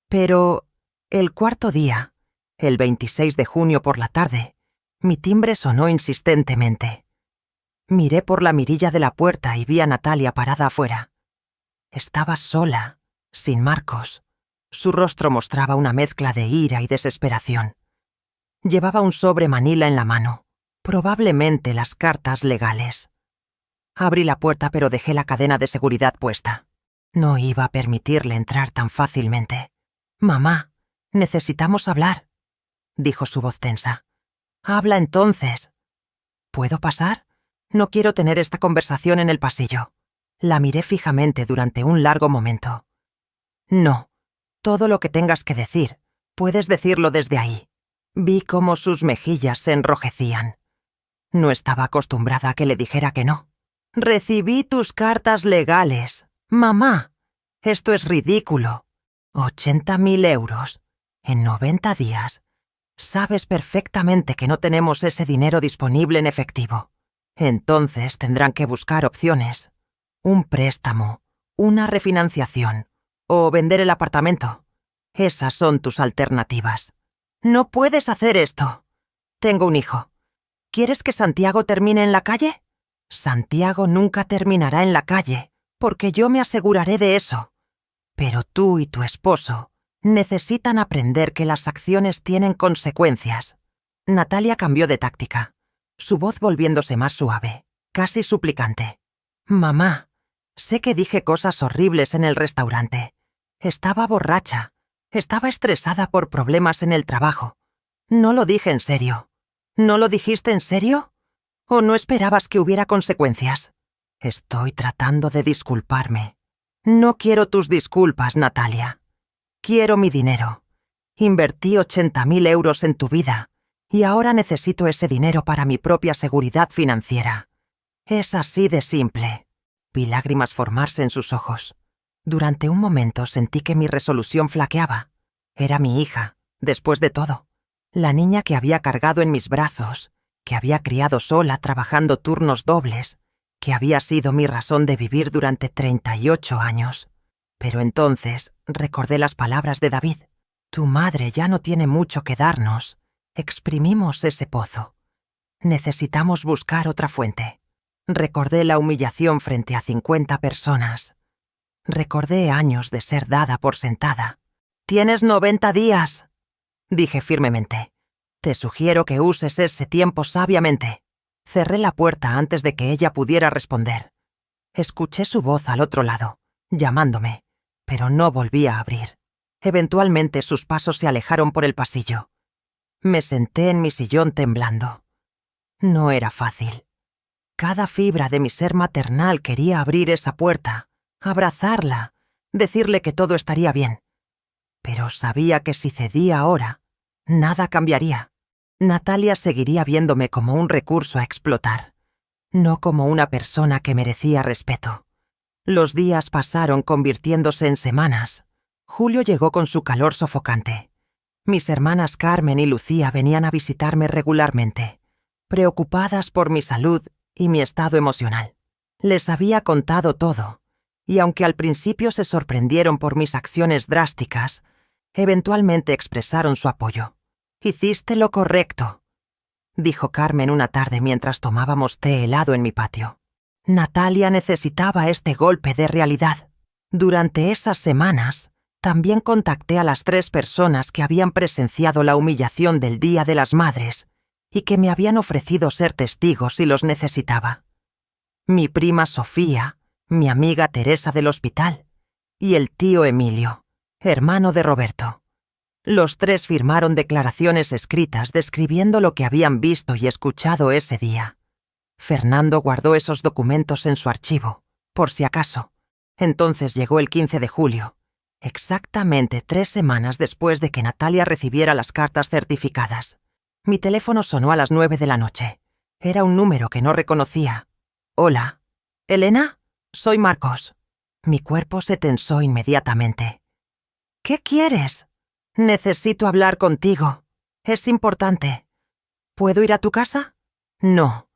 Pero el 4.º día, el 26 de junio por la tarde, mi timbre sonó insistentemente. Miré por la mirilla de la puerta y vi a Natalia parada afuera. Estaba sola, sin Marcos. Su rostro mostraba una mezcla de ira y desesperación. Llevaba un sobre manila en la mano, probablemente las cartas legales. Abrí la puerta pero dejé la cadena de seguridad puesta. No iba a permitirle entrar tan fácilmente. «Mamá, necesitamos hablar», dijo su voz tensa. «Habla entonces». «¿Puedo pasar? No quiero tener esta conversación en el pasillo». La miré fijamente durante un largo momento. «No, todo lo que tengas que decir, puedes decirlo desde ahí». Vi cómo sus mejillas se enrojecían. No estaba acostumbrada a que le dijera que no. «Recibí tus cartas legales. Mamá, esto es ridículo. 80.000 € en 90 días. Sabes perfectamente que no tenemos ese dinero disponible en efectivo. Entonces tendrán que buscar opciones. Un préstamo, una refinanciación o vender el apartamento. Esas son tus alternativas. No puedes hacer esto. Tengo un hijo. ¿Quieres que Santiago termine en la calle? Santiago nunca terminará en la calle, porque yo me aseguraré de eso. Pero tú y tu esposo necesitan aprender que las acciones tienen consecuencias». Natalia cambió de táctica, su voz volviéndose más suave, casi suplicante. «Mamá, sé que dije cosas horribles en el restaurante. Estaba borracha. Estaba estresada por problemas en el trabajo. No lo dije en serio». «¿No lo dijiste en serio? ¿O no esperabas que hubiera consecuencias?» «Estoy tratando de disculparme». «No quiero tus disculpas, Natalia. Quiero mi dinero. Invertí 80.000 € en tu vida y ahora necesito ese dinero para mi propia seguridad financiera. Es así de simple». Vi lágrimas formarse en sus ojos. Durante un momento sentí que mi resolución flaqueaba. Era mi hija, después de todo. La niña que había cargado en mis brazos, que había criado sola trabajando turnos dobles, que había sido mi razón de vivir durante 38 años. Pero entonces recordé las palabras de David. Tu madre ya no tiene mucho que darnos. Exprimimos ese pozo. Necesitamos buscar otra fuente. Recordé la humillación frente a 50 personas. Recordé años de ser dada por sentada. «Tienes 90 días», dije firmemente. «Te sugiero que uses ese tiempo sabiamente». Cerré la puerta antes de que ella pudiera responder. Escuché su voz al otro lado, llamándome, pero no volví a abrir. Eventualmente sus pasos se alejaron por el pasillo. Me senté en mi sillón temblando. No era fácil. Cada fibra de mi ser maternal quería abrir esa puerta, abrazarla, decirle que todo estaría bien. Pero sabía que si cedía ahora, nada cambiaría. Natalia seguiría viéndome como un recurso a explotar, no como una persona que merecía respeto. Los días pasaron convirtiéndose en semanas. Julio llegó con su calor sofocante. Mis hermanas Carmen y Lucía venían a visitarme regularmente, preocupadas por mi salud y mi estado emocional. Les había contado todo, y aunque al principio se sorprendieron por mis acciones drásticas, eventualmente expresaron su apoyo. «Hiciste lo correcto», dijo Carmen una tarde mientras tomábamos té helado en mi patio. Natalia necesitaba este golpe de realidad. Durante esas semanas, también contacté a las 3 personas que habían presenciado la humillación del Día de las Madres y que me habían ofrecido ser testigos si los necesitaba. Mi prima Sofía, mi amiga Teresa del hospital y el tío Emilio, hermano de Roberto. Los 3 firmaron declaraciones escritas describiendo lo que habían visto y escuchado ese día. Fernando guardó esos documentos en su archivo, por si acaso. Entonces llegó el 15 de julio, exactamente 3 semanas después de que Natalia recibiera las cartas certificadas. Mi teléfono sonó a las 9 de la noche. Era un número que no reconocía. «Hola. ¿Elena? Soy Marcos». Mi cuerpo se tensó inmediatamente. «¿Qué quieres?» «Necesito hablar contigo. Es importante». «¿Puedo ir a tu casa?» «No.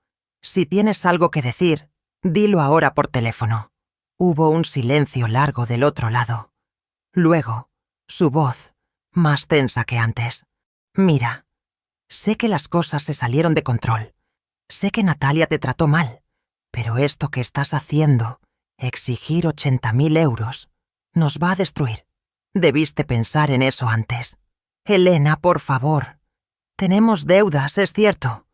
Si tienes algo que decir, dilo ahora por teléfono». Hubo un silencio largo del otro lado. Luego, su voz, más tensa que antes. «Mira, sé que las cosas se salieron de control. Sé que Natalia te trató mal, pero esto que estás haciendo, exigir 80.000 euros, nos va a destruir. Debiste pensar en eso antes. Elena, por favor. Tenemos deudas, es cierto,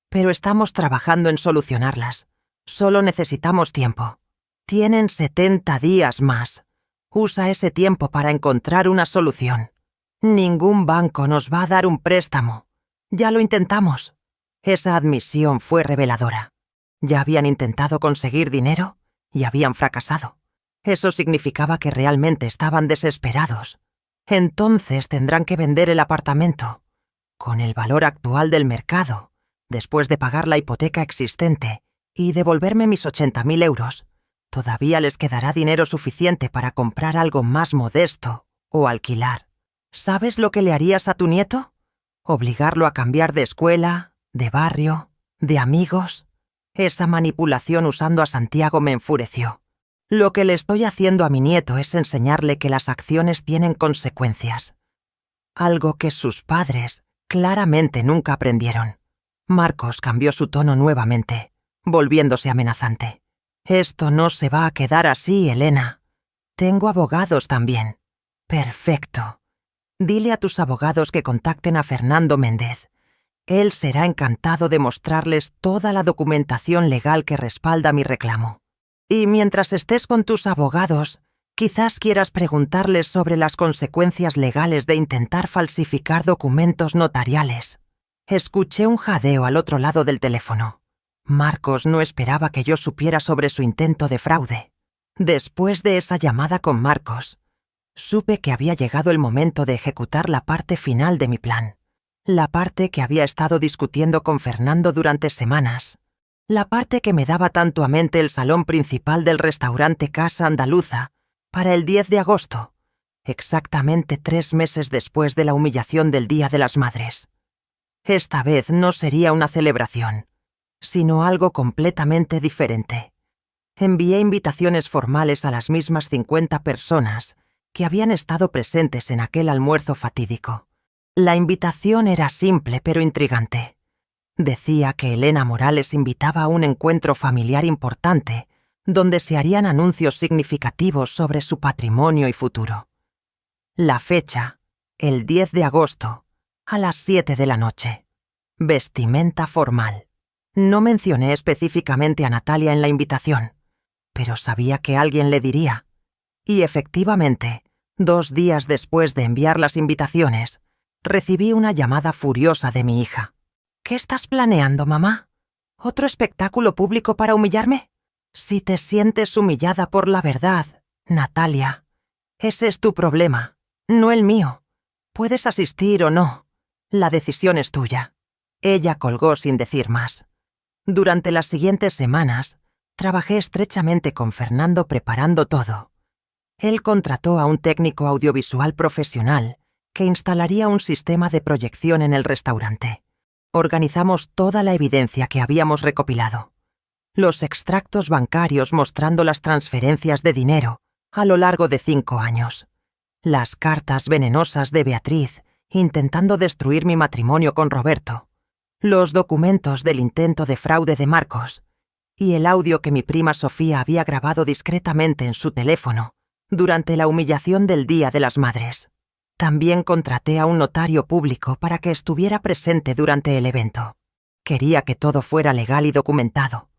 pero estamos trabajando en solucionarlas. Solo necesitamos tiempo. Tienen 70 días más. Usa ese tiempo para encontrar una solución. Ningún banco nos va a dar un préstamo. Ya lo intentamos». Esa admisión fue reveladora. Ya habían intentado conseguir dinero y habían fracasado. Eso significaba que realmente estaban desesperados. Entonces tendrán que vender el apartamento. Con el valor actual del mercado, después de pagar la hipoteca existente y devolverme mis 80.000 euros, todavía les quedará dinero suficiente para comprar algo más modesto o alquilar. ¿Sabes lo que le harías a tu nieto? ¿Obligarlo a cambiar de escuela, de barrio, de amigos? Esa manipulación usando a Santiago me enfureció. Lo que le estoy haciendo a mi nieto es enseñarle que las acciones tienen consecuencias. Algo que sus padres claramente nunca aprendieron. Marcos cambió su tono nuevamente, volviéndose amenazante. «Esto no se va a quedar así, Elena. Tengo abogados también». «Perfecto. Dile a tus abogados que contacten a Fernando Méndez. Él será encantado de mostrarles toda la documentación legal que respalda mi reclamo. Y mientras estés con tus abogados, quizás quieras preguntarles sobre las consecuencias legales de intentar falsificar documentos notariales». Escuché un jadeo al otro lado del teléfono. Marcos no esperaba que yo supiera sobre su intento de fraude. Después de esa llamada con Marcos, supe que había llegado el momento de ejecutar la parte final de mi plan. La parte que había estado discutiendo con Fernando durante semanas. La parte que me daba tanto a mente el salón principal del restaurante Casa Andaluza para el 10 de agosto, exactamente 3 meses después de la humillación del Día de las Madres. Esta vez no sería una celebración, sino algo completamente diferente. Envié invitaciones formales a las mismas 50 personas que habían estado presentes en aquel almuerzo fatídico. La invitación era simple pero intrigante. Decía que Elena Morales invitaba a un encuentro familiar importante donde se harían anuncios significativos sobre su patrimonio y futuro. La fecha, el 10 de agosto, a las 7 de la noche. Vestimenta formal. No mencioné específicamente a Natalia en la invitación, pero sabía que alguien le diría. Y efectivamente, 2 días después de enviar las invitaciones, recibí una llamada furiosa de mi hija. ¿Qué estás planeando, mamá? ¿Otro espectáculo público para humillarme? Si te sientes humillada por la verdad, Natalia, ese es tu problema, no el mío. Puedes asistir o no. La decisión es tuya. Ella colgó sin decir más. Durante las siguientes semanas, trabajé estrechamente con Fernando preparando todo. Él contrató a un técnico audiovisual profesional que instalaría un sistema de proyección en el restaurante. Organizamos toda la evidencia que habíamos recopilado. Los extractos bancarios mostrando las transferencias de dinero a lo largo de 5 años. Las cartas venenosas de Beatriz intentando destruir mi matrimonio con Roberto. Los documentos del intento de fraude de Marcos. Y el audio que mi prima Sofía había grabado discretamente en su teléfono durante la humillación del Día de las Madres. También contraté a un notario público para que estuviera presente durante el evento. Quería que todo fuera legal y documentado.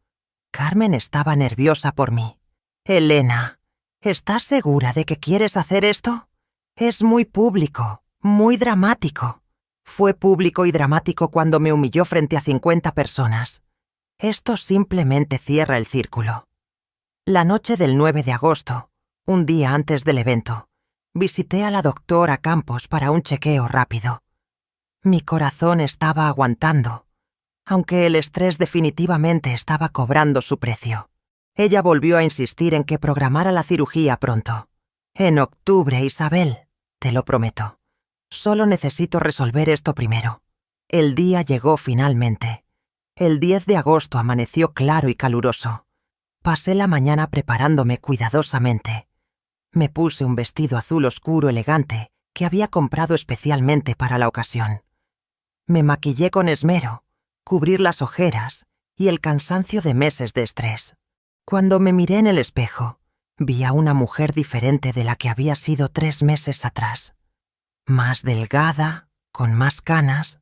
Carmen estaba nerviosa por mí. Elena, ¿estás segura de que quieres hacer esto? Es muy público, muy dramático. Fue público y dramático cuando me humilló frente a 50 personas. Esto simplemente cierra el círculo. La noche del 9 de agosto, un día antes del evento, visité a la doctora Campos para un chequeo rápido. Mi corazón estaba aguantando, aunque el estrés definitivamente estaba cobrando su precio. Ella volvió a insistir en que programara la cirugía pronto. En octubre, Isabel, te lo prometo. Solo necesito resolver esto primero. El día llegó finalmente. El 10 de agosto amaneció claro y caluroso. Pasé la mañana preparándome cuidadosamente. Me puse un vestido azul oscuro elegante que había comprado especialmente para la ocasión. Me maquillé con esmero, cubrir las ojeras y el cansancio de meses de estrés. Cuando me miré en el espejo, vi a una mujer diferente de la que había sido 3 meses atrás. Más delgada, con más canas,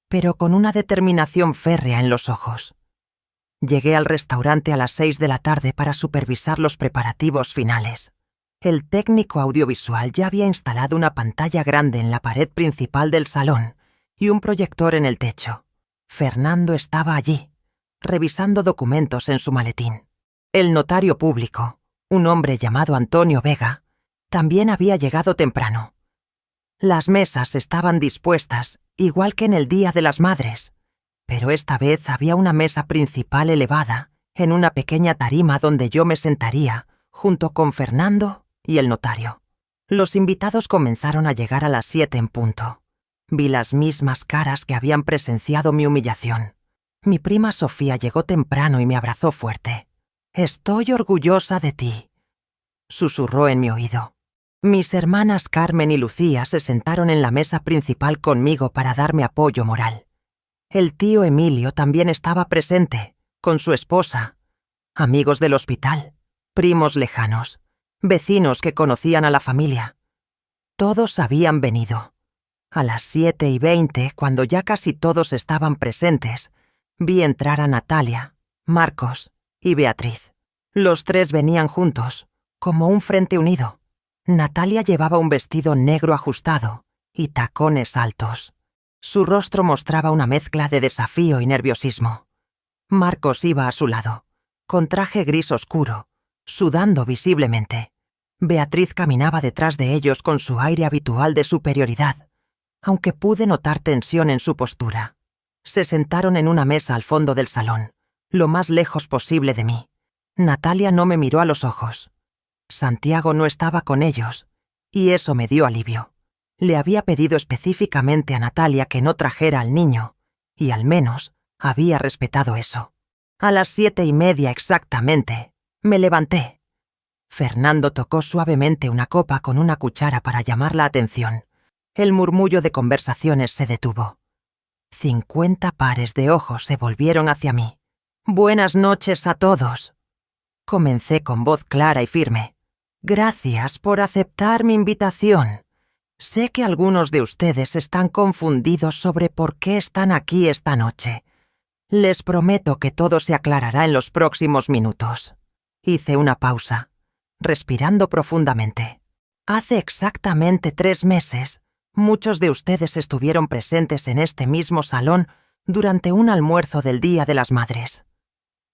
pero con una determinación férrea en los ojos. Llegué al restaurante a las 6 de la tarde para supervisar los preparativos finales. El técnico audiovisual ya había instalado una pantalla grande en la pared principal del salón y un proyector en el techo. Fernando estaba allí, revisando documentos en su maletín. El notario público, un hombre llamado Antonio Vega, también había llegado temprano. Las mesas estaban dispuestas, igual que en el Día de las Madres, pero esta vez había una mesa principal elevada en una pequeña tarima donde yo me sentaría junto con Fernando y el notario. Los invitados comenzaron a llegar a las 7 en punto. Vi las mismas caras que habían presenciado mi humillación. Mi prima Sofía llegó temprano y me abrazó fuerte. «Estoy orgullosa de ti», susurró en mi oído. Mis hermanas Carmen y Lucía se sentaron en la mesa principal conmigo para darme apoyo moral. El tío Emilio también estaba presente, con su esposa, amigos del hospital, primos lejanos, vecinos que conocían a la familia. Todos habían venido. A las 7:20, cuando ya casi todos estaban presentes, vi entrar a Natalia, Marcos y Beatriz. Los 3 venían juntos, como un frente unido. Natalia llevaba un vestido negro ajustado y tacones altos. Su rostro mostraba una mezcla de desafío y nerviosismo. Marcos iba a su lado, con traje gris oscuro, sudando visiblemente. Beatriz caminaba detrás de ellos con su aire habitual de superioridad, aunque pude notar tensión en su postura. Se sentaron en una mesa al fondo del salón, lo más lejos posible de mí. Natalia no me miró a los ojos. Santiago no estaba con ellos, y eso me dio alivio. Le había pedido específicamente a Natalia que no trajera al niño, y al menos había respetado eso. A las 7:30 exactamente, Me levanté. Fernando tocó suavemente una copa con una cuchara para llamar la atención. El murmullo de conversaciones se detuvo. 50 pares de ojos se volvieron hacia mí. «Buenas noches a todos», comencé con voz clara y firme. «Gracias por aceptar mi invitación. Sé que algunos de ustedes están confundidos sobre por qué están aquí esta noche. Les prometo que todo se aclarará en los próximos minutos». Hice una pausa, respirando profundamente. Hace exactamente 3 meses, muchos de ustedes estuvieron presentes en este mismo salón durante un almuerzo del Día de las Madres.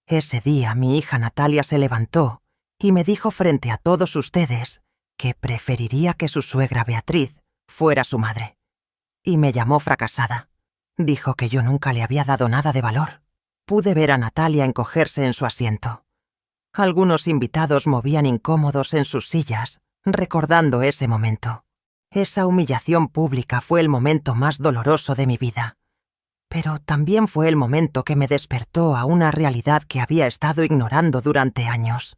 Ese día mi hija Natalia se levantó y me dijo frente a todos ustedes que preferiría que su suegra Beatriz fuera su madre. Y me llamó fracasada. Dijo que yo nunca le había dado nada de valor. Pude ver a Natalia encogerse en su asiento. Algunos invitados movían incómodos en sus sillas, recordando ese momento. Esa humillación pública fue el momento más doloroso de mi vida. Pero también fue el momento que me despertó a una realidad que había estado ignorando durante años.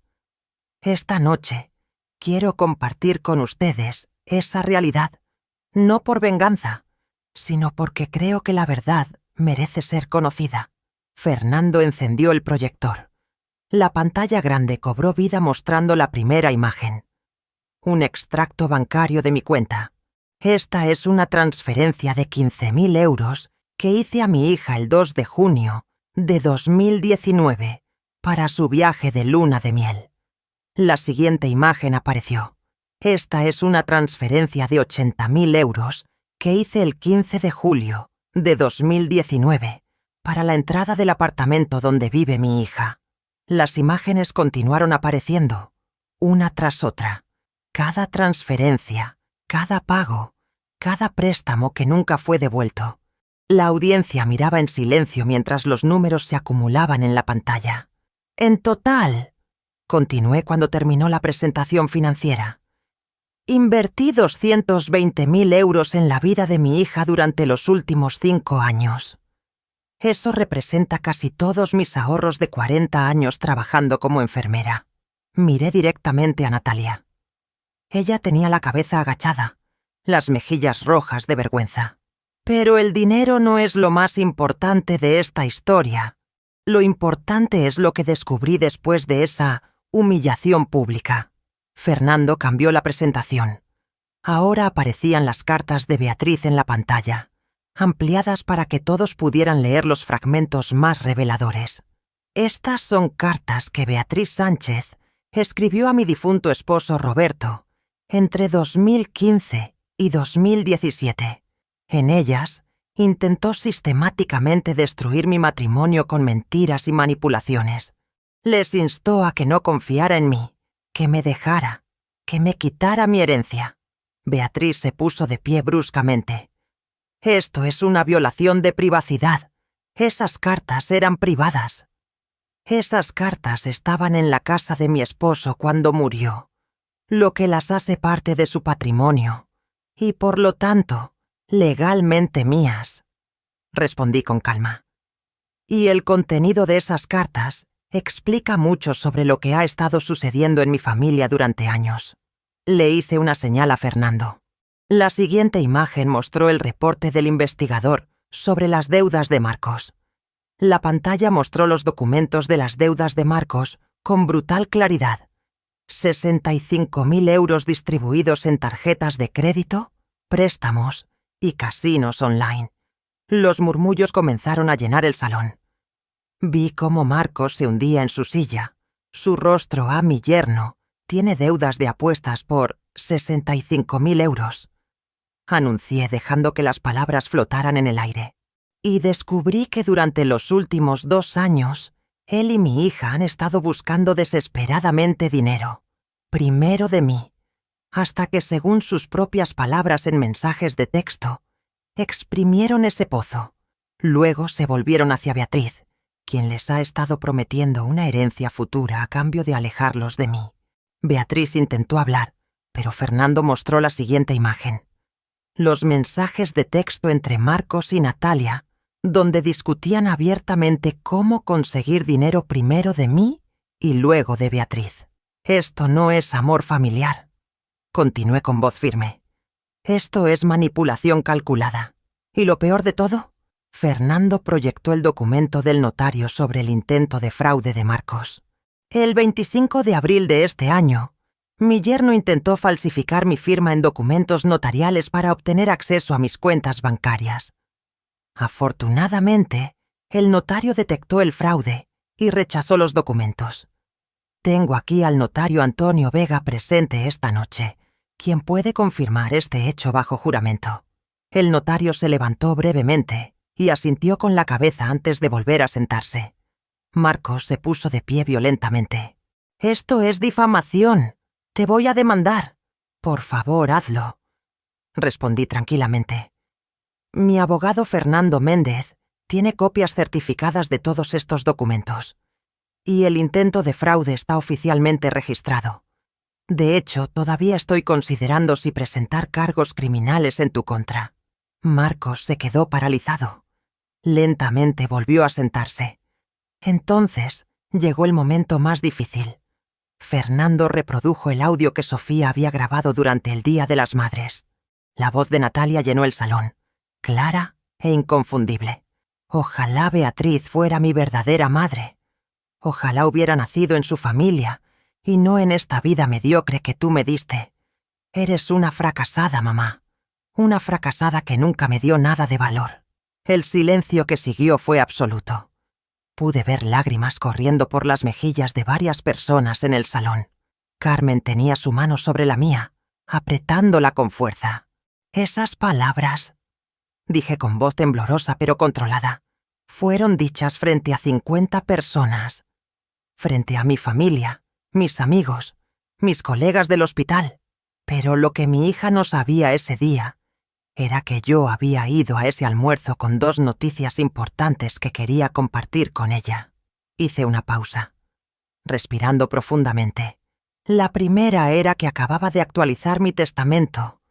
Esta noche quiero compartir con ustedes esa realidad, no por venganza, sino porque creo que la verdad merece ser conocida. Fernando encendió el proyector. La pantalla grande cobró vida mostrando la primera imagen. Un extracto bancario de mi cuenta. Esta es una transferencia de 15.000 euros que hice a mi hija el 2 de junio de 2019 para su viaje de luna de miel. La siguiente imagen apareció. Esta es una transferencia de 80.000 euros que hice el 15 de julio de 2019 para la entrada del apartamento donde vive mi hija. Las imágenes continuaron apareciendo, una tras otra. Cada transferencia, cada pago, cada préstamo que nunca fue devuelto. La audiencia miraba en silencio mientras los números se acumulaban en la pantalla. En total, continué cuando terminó la presentación financiera, invertí 220.000 euros en la vida de mi hija durante los últimos 5 años. Eso representa casi todos mis ahorros de 40 años trabajando como enfermera. Miré directamente a Natalia. Ella tenía la cabeza agachada, las mejillas rojas de vergüenza. Pero el dinero no es lo más importante de esta historia. Lo importante es lo que descubrí después de esa humillación pública. Fernando cambió la presentación. Ahora aparecían las cartas de Beatriz en la pantalla, ampliadas para que todos pudieran leer los fragmentos más reveladores. Estas son cartas que Beatriz Sánchez escribió a mi difunto esposo Roberto entre 2015 y 2017. En ellas, intentó sistemáticamente destruir mi matrimonio con mentiras y manipulaciones. Les instó a que no confiara en mí, que me dejara, que me quitara mi herencia. Beatriz se puso de pie bruscamente. Esto es una violación de privacidad. Esas cartas eran privadas. Esas cartas estaban en la casa de mi esposo cuando murió, lo que las hace parte de su patrimonio, y por lo tanto, legalmente mías, respondí con calma. Y el contenido de esas cartas explica mucho sobre lo que ha estado sucediendo en mi familia durante años. Le hice una señal a Fernando. La siguiente imagen mostró el reporte del investigador sobre las deudas de Marcos. La pantalla mostró los documentos de las deudas de Marcos con brutal claridad. 65.000 euros distribuidos en tarjetas de crédito, préstamos y casinos online. Los murmullos comenzaron a llenar el salón. Vi cómo Marcos se hundía en su silla. Su rostro, mi yerno, tiene deudas de apuestas por 65.000 euros. Anuncié dejando que las palabras flotaran en el aire. Y descubrí que durante los últimos 2 años, él y mi hija han estado buscando desesperadamente dinero. Primero de mí, hasta que, según sus propias palabras en mensajes de texto, exprimieron ese pozo. Luego se volvieron hacia Beatriz, quien les ha estado prometiendo una herencia futura a cambio de alejarlos de mí. Beatriz intentó hablar, pero Fernando mostró la siguiente imagen. Los mensajes de texto entre Marcos y Natalia, donde discutían abiertamente cómo conseguir dinero primero de mí y luego de Beatriz. Esto no es amor familiar. Continué con voz firme. Esto es manipulación calculada. Y lo peor de todo, Fernando proyectó el documento del notario sobre el intento de fraude de Marcos. El 25 de abril de este año, mi yerno intentó falsificar mi firma en documentos notariales para obtener acceso a mis cuentas bancarias. Afortunadamente, el notario detectó el fraude y rechazó los documentos. Tengo aquí al notario Antonio Vega presente esta noche, quien puede confirmar este hecho bajo juramento. El notario se levantó brevemente y asintió con la cabeza antes de volver a sentarse. Marcos se puso de pie violentamente. «Esto es difamación. Te voy a demandar. Por favor, hazlo», respondí tranquilamente. Mi abogado Fernando Méndez tiene copias certificadas de todos estos documentos, y el intento de fraude está oficialmente registrado. De hecho, todavía estoy considerando si presentar cargos criminales en tu contra. Marcos se quedó paralizado. Lentamente volvió a sentarse. Entonces llegó el momento más difícil. Fernando reprodujo el audio que Sofía había grabado durante el Día de las Madres. La voz de Natalia llenó el salón, clara e inconfundible. Ojalá Beatriz fuera mi verdadera madre. Ojalá hubiera nacido en su familia y no en esta vida mediocre que tú me diste. Eres una fracasada, mamá. Una fracasada que nunca me dio nada de valor. El silencio que siguió fue absoluto. Pude ver lágrimas corriendo por las mejillas de varias personas en el salón. Carmen tenía su mano sobre la mía, apretándola con fuerza. «Esas palabras», dije con voz temblorosa pero controlada, «fueron dichas frente a 50 personas. Frente a mi familia, mis amigos, mis colegas del hospital. Pero lo que mi hija no sabía ese día era que yo había ido a ese almuerzo con 2 noticias importantes que quería compartir con ella». Hice una pausa, respirando profundamente. La primera era que acababa de actualizar mi testamento,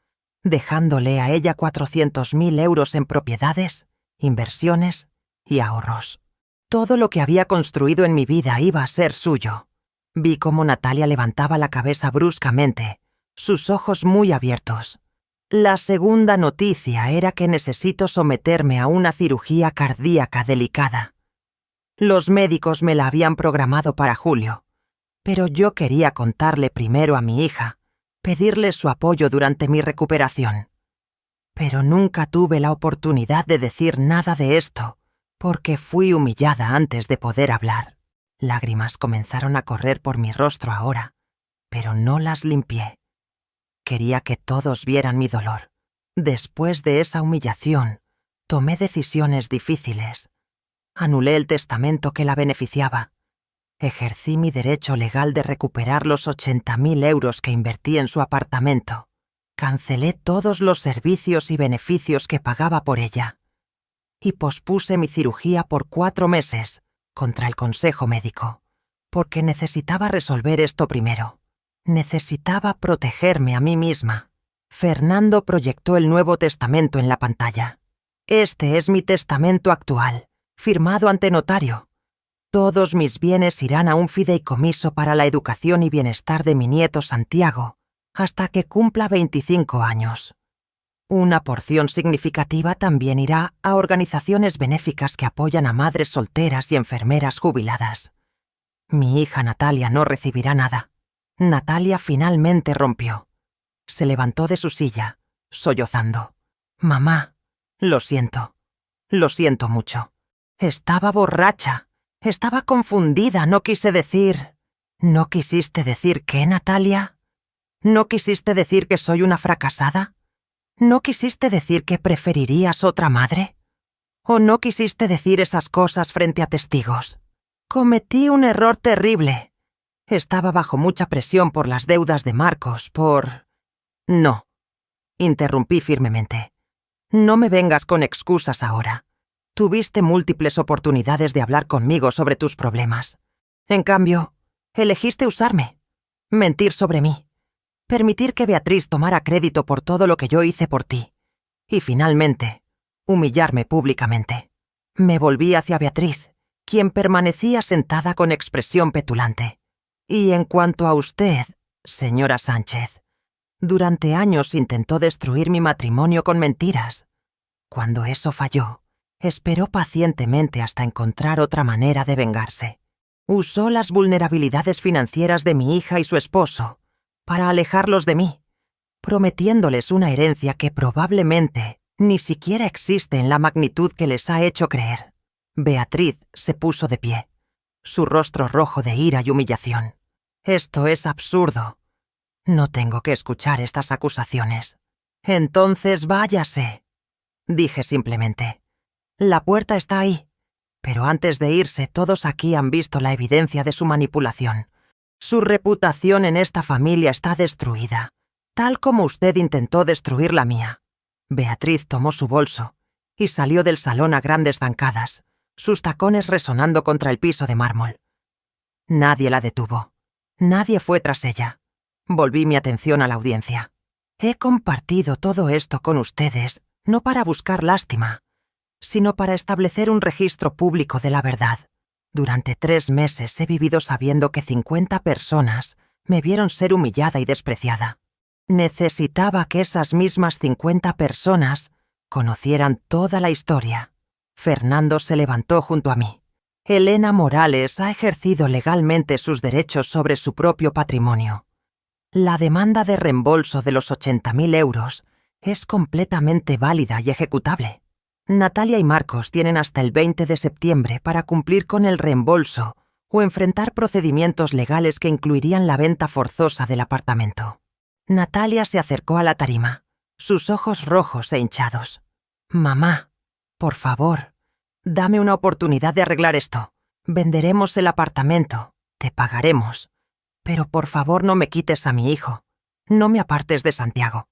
dejándole a ella 400.000 euros en propiedades, inversiones y ahorros. Todo lo que había construido en mi vida iba a ser suyo. Vi cómo Natalia levantaba la cabeza bruscamente, sus ojos muy abiertos. La segunda noticia era que necesito someterme a una cirugía cardíaca delicada. Los médicos me la habían programado para julio, pero yo quería contarle primero a mi hija, pedirle su apoyo durante mi recuperación. Pero nunca tuve la oportunidad de decir nada de esto, porque fui humillada antes de poder hablar. Lágrimas comenzaron a correr por mi rostro ahora, pero no las limpié. Quería que todos vieran mi dolor. Después de esa humillación, tomé decisiones difíciles. Anulé el testamento que la beneficiaba. Ejercí mi derecho legal de recuperar los 80.000 euros que invertí en su apartamento. Cancelé todos los servicios y beneficios que pagaba por ella. Y pospuse mi cirugía por 4 meses, contra el consejo médico, porque necesitaba resolver esto primero. Necesitaba protegerme a mí misma. Fernando proyectó el nuevo testamento en la pantalla. Este es mi testamento actual, firmado ante notario. Todos mis bienes irán a un fideicomiso para la educación y bienestar de mi nieto Santiago, hasta que cumpla 25 años. Una porción significativa también irá a organizaciones benéficas que apoyan a madres solteras y enfermeras jubiladas. Mi hija Natalia no recibirá nada. Natalia finalmente rompió. Se levantó de su silla, sollozando. «Mamá, lo siento mucho. Estaba borracha, estaba confundida, no quise decir». «¿No quisiste decir qué, Natalia? ¿No quisiste decir que soy una fracasada? ¿No quisiste decir que preferirías otra madre? ¿O no quisiste decir esas cosas frente a testigos? Cometí un error terrible. Estaba bajo mucha presión por las deudas de Marcos, por...» «No», interrumpí firmemente. «No me vengas con excusas ahora. Tuviste múltiples oportunidades de hablar conmigo sobre tus problemas. En cambio, elegiste usarme, mentir sobre mí, permitir que Beatriz tomara crédito por todo lo que yo hice por ti, y finalmente, humillarme públicamente. Me volví hacia Beatriz, quien permanecía sentada con expresión petulante. Y en cuanto a usted, señora Sánchez, durante años intentó destruir mi matrimonio con mentiras. Cuando eso falló, esperó pacientemente hasta encontrar otra manera de vengarse. Usó las vulnerabilidades financieras de mi hija y su esposo para alejarlos de mí, prometiéndoles una herencia que probablemente ni siquiera existe en la magnitud que les ha hecho creer. Beatriz se puso de pie, su rostro rojo de ira y humillación. Esto es absurdo. No tengo que escuchar estas acusaciones. Entonces váyase, dije simplemente. La puerta está ahí. Pero antes de irse, todos aquí han visto la evidencia de su manipulación. Su reputación en esta familia está destruida, tal como usted intentó destruir la mía. Beatriz tomó su bolso y salió del salón a grandes zancadas, sus tacones resonando contra el piso de mármol. Nadie la detuvo. Nadie fue tras ella. Volví mi atención a la audiencia. He compartido todo esto con ustedes, no para buscar lástima, sino para establecer un registro público de la verdad. Durante 3 meses he vivido sabiendo que 50 personas me vieron ser humillada y despreciada. Necesitaba que esas mismas 50 personas conocieran toda la historia. Fernando se levantó junto a mí. Elena Morales ha ejercido legalmente sus derechos sobre su propio patrimonio. La demanda de reembolso de los 80.000 euros es completamente válida y ejecutable. Natalia y Marcos tienen hasta el 20 de septiembre para cumplir con el reembolso o enfrentar procedimientos legales que incluirían la venta forzosa del apartamento. Natalia se acercó a la tarima, sus ojos rojos e hinchados. «Mamá, por favor, dame una oportunidad de arreglar esto. Venderemos el apartamento, te pagaremos. Pero por favor no me quites a mi hijo. No me apartes de Santiago.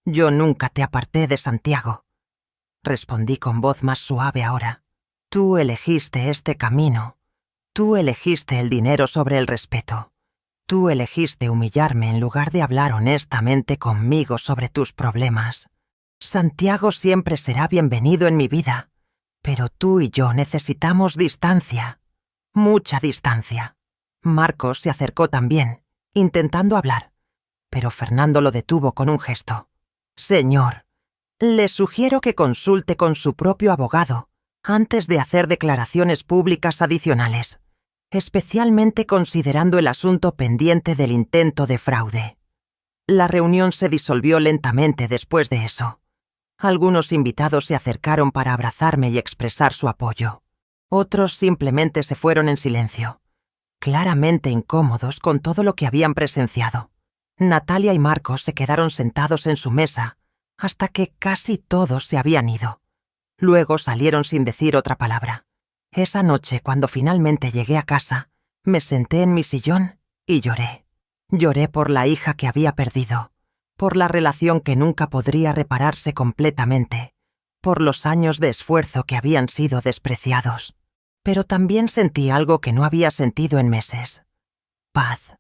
Yo nunca te aparté de Santiago». Respondí con voz más suave ahora. Tú elegiste este camino. Tú elegiste el dinero sobre el respeto. Tú elegiste humillarme en lugar de hablar honestamente conmigo sobre tus problemas. Santiago siempre será bienvenido en mi vida, pero tú y yo necesitamos distancia. Mucha distancia. Marcos se acercó también, intentando hablar, pero Fernando lo detuvo con un gesto. Señor, le sugiero que consulte con su propio abogado antes de hacer declaraciones públicas adicionales, especialmente considerando el asunto pendiente del intento de fraude. La reunión se disolvió lentamente después de eso. Algunos invitados se acercaron para abrazarme y expresar su apoyo. Otros simplemente se fueron en silencio, claramente incómodos con todo lo que habían presenciado. Natalia y Marcos se quedaron sentados en su mesa hasta que casi todos se habían ido. Luego salieron sin decir otra palabra. Esa noche, cuando finalmente llegué a casa, me senté en mi sillón y lloré. Lloré por la hija que había perdido, por la relación que nunca podría repararse completamente, por los años de esfuerzo que habían sido despreciados. Pero también sentí algo que no había sentido en meses. Paz.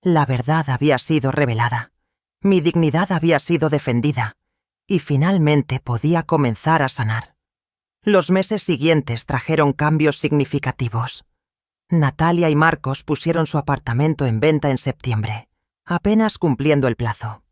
La verdad había sido revelada. Mi dignidad había sido defendida. Y finalmente podía comenzar a sanar. Los meses siguientes trajeron cambios significativos. Natalia y Marcos pusieron su apartamento en venta en septiembre, apenas cumpliendo el plazo.